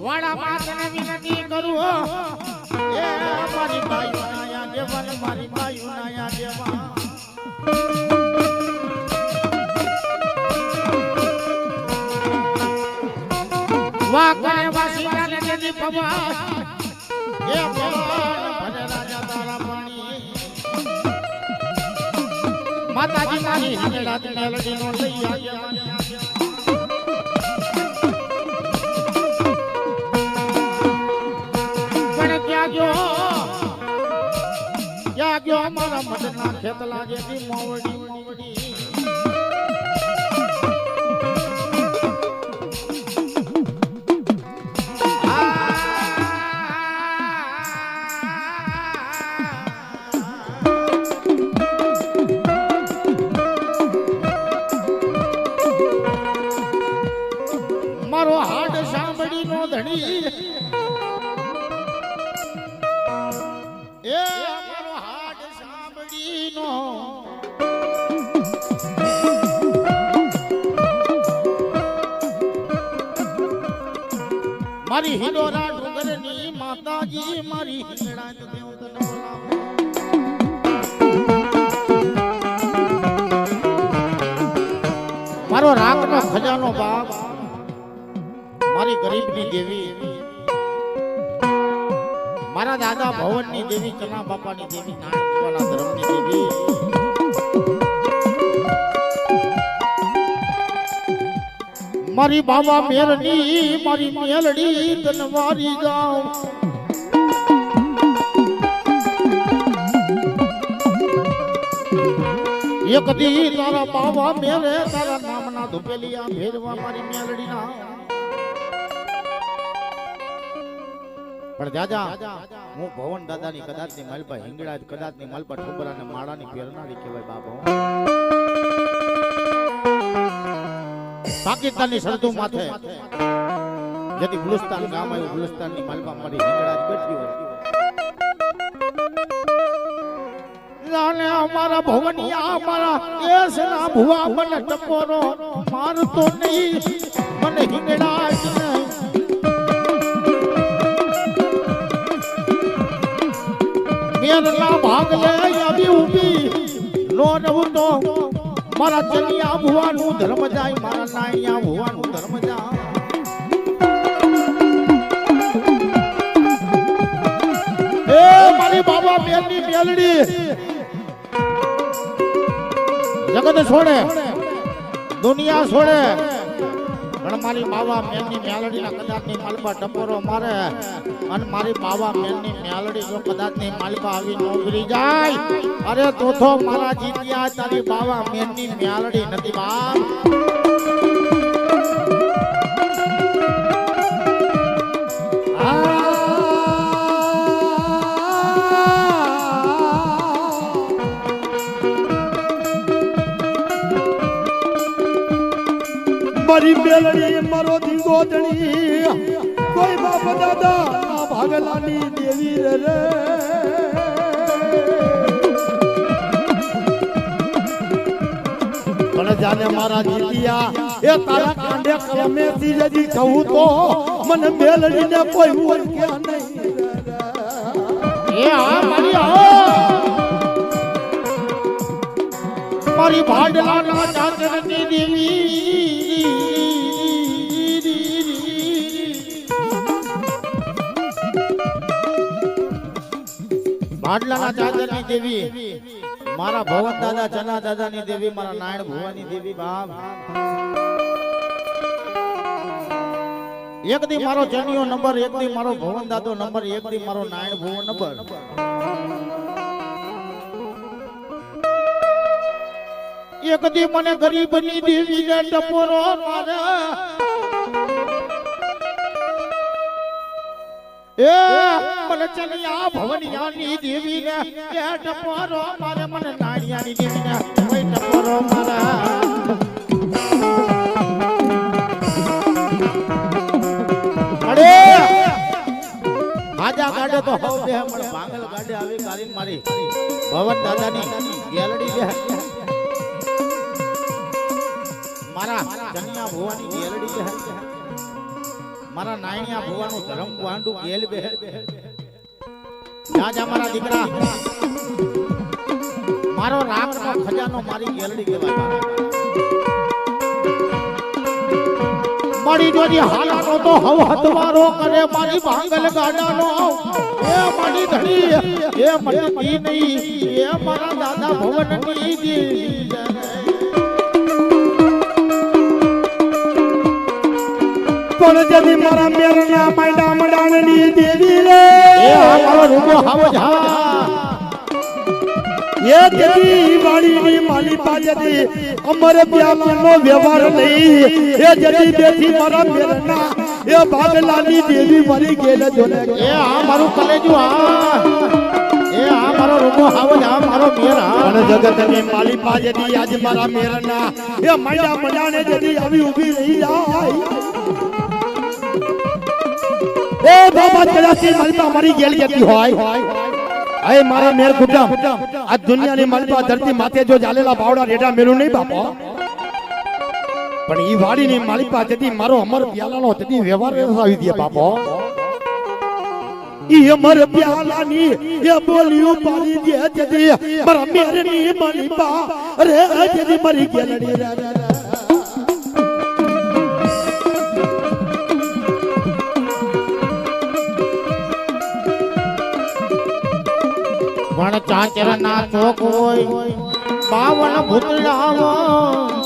વાડા માતને વિનંતી કરું હો એ મારી બાયુ નાયા દેવન મારી બાયુ નાયા દેવા વાહ કરે વાસીલા ને દેદી પવા એ ભલે રાજા તારા પાણી માતાજી મારી હિંગડા મેલડી નો લઈ આવ્યા ગયો મારા મદના ખેતલા જેથી મોવડી મોવડી મારો હાડ સાંભળી નો ધણી મારી હિંડોરા ઘરની માતાજી મારી હિંગળા જ દેવ તને બોલાવું. મારો રાખનો ખજાનો બાપ, મારી ગરીબની દેવી, મારા દાદા ભવનની દેવી, ચના બાપાની દેવી, નારાયણ ધર્મની દેવી, મારી બાબા મેરની મારી મેલડી તનવારી જાઉં. એક દી તારા બાબા મેરે તારા નામના ધુપેલિયા ભેરવા મારી મેલડીના. પણ દાદા હું ભવન દાદાની કદાચની માલપા હિંગળા, કદાચની માલપા ઠોબરા અને માળાની ફેરનારી કહેવાય બાબા. પાકિસ્તાનની સરહદ માથે જેથી ગુલસ્તાન ગામ આવ્યું, ગુલસ્તાનની માલપા મારી હિંગળા જ બેઠી હોય. જાને અમારા ભવનિયા અમારા એસના ભુવા મને ટપોરો મારતો નહીં, મને હિંગળા જ નહીં. મેરના ભાગલે આવી ઊભી નો રહું તો મારા ચનિયા ભુવાનું ધર્મ જાય, મારા નાઈયા ભુવાનું ધર્મ જાય. એ મારી બાબા મેરની મેલડી જગત છોડે, દુનિયા છોડે, પણ મારી બાબા મેરની મેલડીના કદાચની માલપા ટપોરો મારે અને મારી બાબા મેરની મેલડી જો કદાચની માલપા આવી નોકરી જાય, અરે તો મારા જીત્યા તારી બાબા મેરની મેલડી નથી બાપ. મારી મેલડી મારો ધીંગો ધણી, કોઈ બાપ દાદા ભાગલાની દેવી રે. પણ જાને મારા જીતિયા એ તારા કાંડે કલમે થી જજી કહું તો મને મેલડીને કોઈ ઓળખ્યા નહીં. એ આ મારી મારી ભાડલાના ચાચરની દેવી, ભાડલાના ચાચરની દેવી, મારા ભવન દાદા ચના દાદાની દેવી, મારા નારાયણ ભુવાની દેવી બાપ. એક દી મારો ચનિયો નંબર, એક દી મારો ભવન દાદો નંબર, એક દી મારો નારાયણ ભુવન નંબર. એક દી મને ગરીબની દેવી ને ટપોરો મારે, એ મને ચનિયા ભવનિયાની દેવી ને એ ટપોરો મારે, મને નાળિયાની દેવી ને કોઈ ટપોરો મારે. અરે આજા ગાડે તો હવ દે મને ભાંગલ ગાડે આવી કારીન મારી ભવન દાદાની ગેલડી દે, મારા ચનિયા ભુવાની ગેલડી દે, મારા નાયણિયા ભુવાનું ધરમ વાંડું ગેલ બે. જા મારા દીકરા, મારો રાખનો ખજાનો મારી ગેલડી કહેવાય. મારી જોજી હાલાનો તો હવ હતવારો કરે, મારી ભાંગલ ગાડાનો એ મારી ધણી એ મટતી નહીં, એ મારા દાદા ભવનની દેવી. પણ જદી મારા મેરના માયડા મડાણની દેવી રે, એ મારો રૂપો હાવ જા, એ જદી વાડીની માલિપા જદી અમર પ્યાલાનો વ્યવહાર નહીં, એ જદી બેઠી મારા મેરના એ ભાગલાની દેવી મરી ગયેલ જોને. એ આ મારું કલેજું, એ આ મારો રૂપો હાવ જા, મારો મેરા. અને જગતની માલિપા જદી આજ મારા મેરના એ માયડા મડાણે જદી આવી ઊભી રહી જાય. એ બાબા કદાચની માલિપા મરી ગયેલી જતી હોય, અરે મારા મેર કુટુંબ આ દુનિયાની માલિપા ધરતી માથે જો જાલેલા બાવડા રેડા મેલું નહીં બાપા, પણ ઈ વાડીની માલિપા જતી મારો અમર પ્યાલાનો જતી વ્યવહાર આવી દે બાપો. ઈ અમર પ્યાલાની એ બોલ્યું પાડી દે જદી મારા મેરની માલિપા અરે જદી મરી ગેલડી રે પણ ચાચરના ચોક હોય 52 ભૂતળા હોય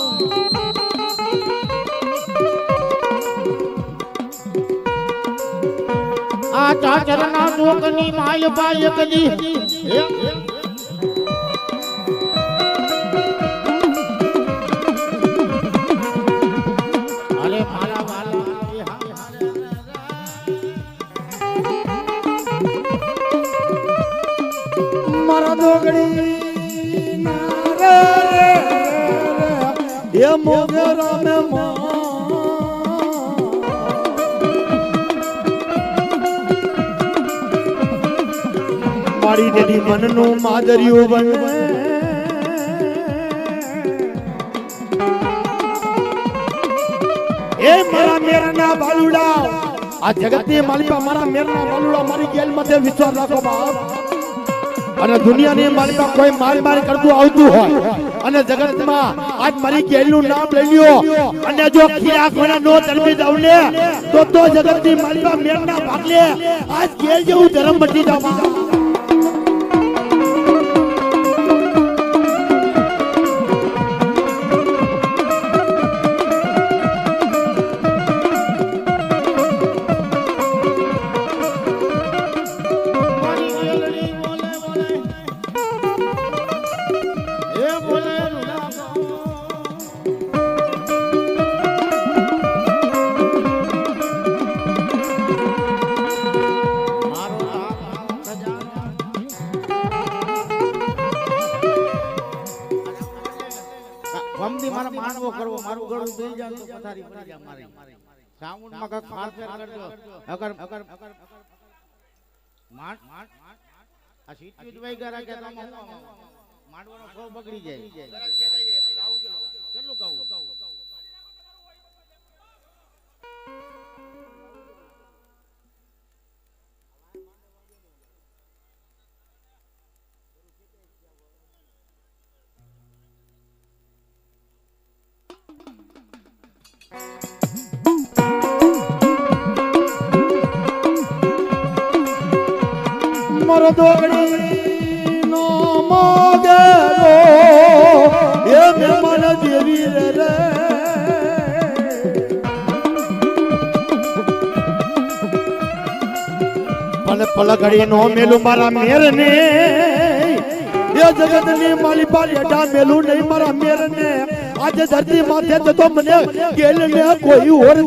આ ચાચરના ચોકની માય બાય કદી અરે મારા વાલા મારા દોગડી નારે એ મોગરા મે મારી દેદી મનનું માદરિયું બને એ મારા મેરના બાલુડા આ જગતની માલિકા મારા મેરના બાલુડા મારી ગેલ માંથી વિશ્વાસ રાખો બાપ અને દુનિયાની માલિકા કોઈ માર કરતું આવતું હોય અને જગતમાં આજ મારી ગેલનું નામ લઈ લ્યો અને જો ખીરા ખોણા નો ધર્મી દઉં ને તો જગતની માલિકા મેરના ભાગલે આજ ગેલ જેવું ધર્મ મટી જાવ મારા માનવો કરવો મારું ગળું બેલ જાવ તો પથારી પડી જા મારી સાઉન્ડ માં કા ખાર ફેર કરજો અગર માન આ સીટ વઈ ગયા કે તો માંડવાનો ફો બગડી જાય કેટલું ગાવું મારો દોગડી નો મોગરો એ મહેમાન દેવી રે પલ પલ ઘડી નો મેલું મારા મેર ને એ જગત ની માલી પાલી અડા મેલું નહીં મારા મેર ને આજે ધરતી માથે તો મને ગેલ ને કોઈ ઓર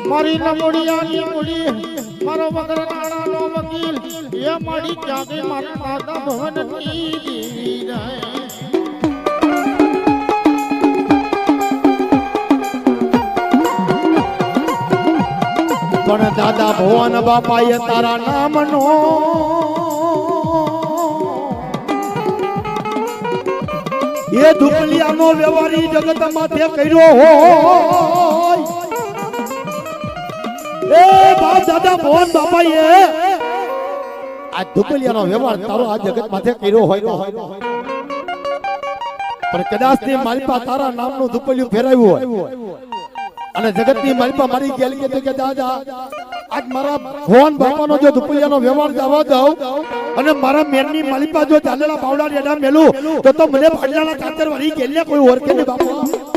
મારી નમોડિયાની મુડી મારો વગરનાળાનો વકીલ એ મારી ક્યાંથી મારા માતા ભવનની દેવી રહે પણ દાદા ભુવન બાપાએ તારા નામનો એ ધુપલિયાનો વ્યવહારી જગત માથે કર્યો હોય એ બાપ દાદા ભુવન બાપાએ આ ધુપલિયાનો વ્યવહાર તારો આ જગત માથે કર્યો હોય પણ કદાચ તે માલિપા તારા નામનું ધુપલિયું ફેરાવ્યું હોય અને જગતની માલિપા મારી ગેલ કે દાદા આજ મારા ભુવન બાપાનો જો ધુપલિયાનો વ્યવહાર જવા દઉં અને મારા મેરની માલિપા જો ચાલેલા પાવડા રેડા મેલું તો મને ભાડલાના કાતર વાળી ગેલ કોઈ ઓળખે નહીં બાપા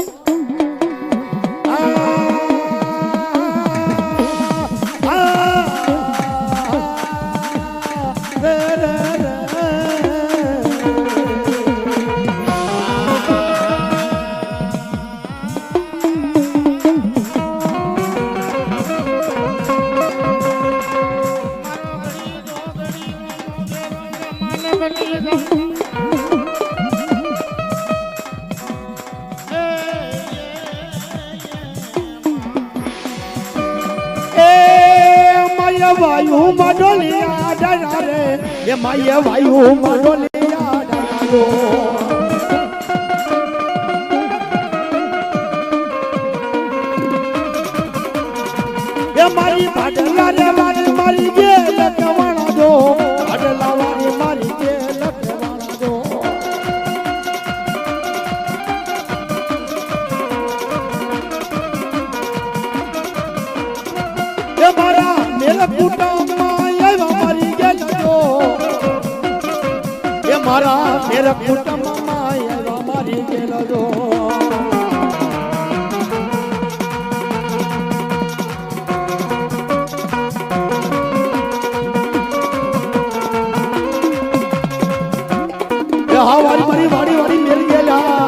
માય વાયુ માડોલિયા ડાયા રે એ માય વાયુ માડોલિયા ડાયા એ મારી ભાડલા રે મારી જે લખવાણા દો ભાડલા મારી જે લખવાણા દો એ મારા મેરા કુટુંબમાં આવ્યા મારી ગેલો એ મારા મેરા કુટુંબમાં આવ્યા મારી ગેલો હા વાડી મેલ ગયેલા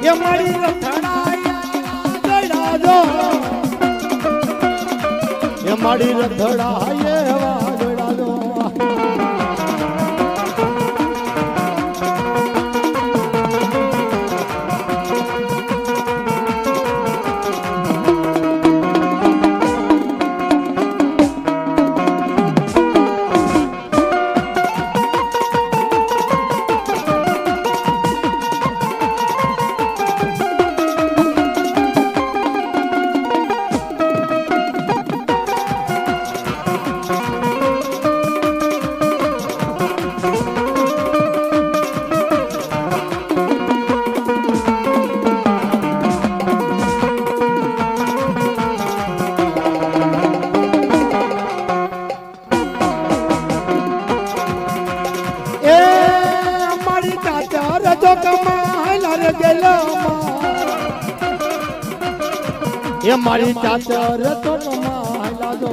એ મારી રથડાયા ગડા દો એ મારી રથડાયા ગડા દો એ મારી ચાચર તો કમાલા દો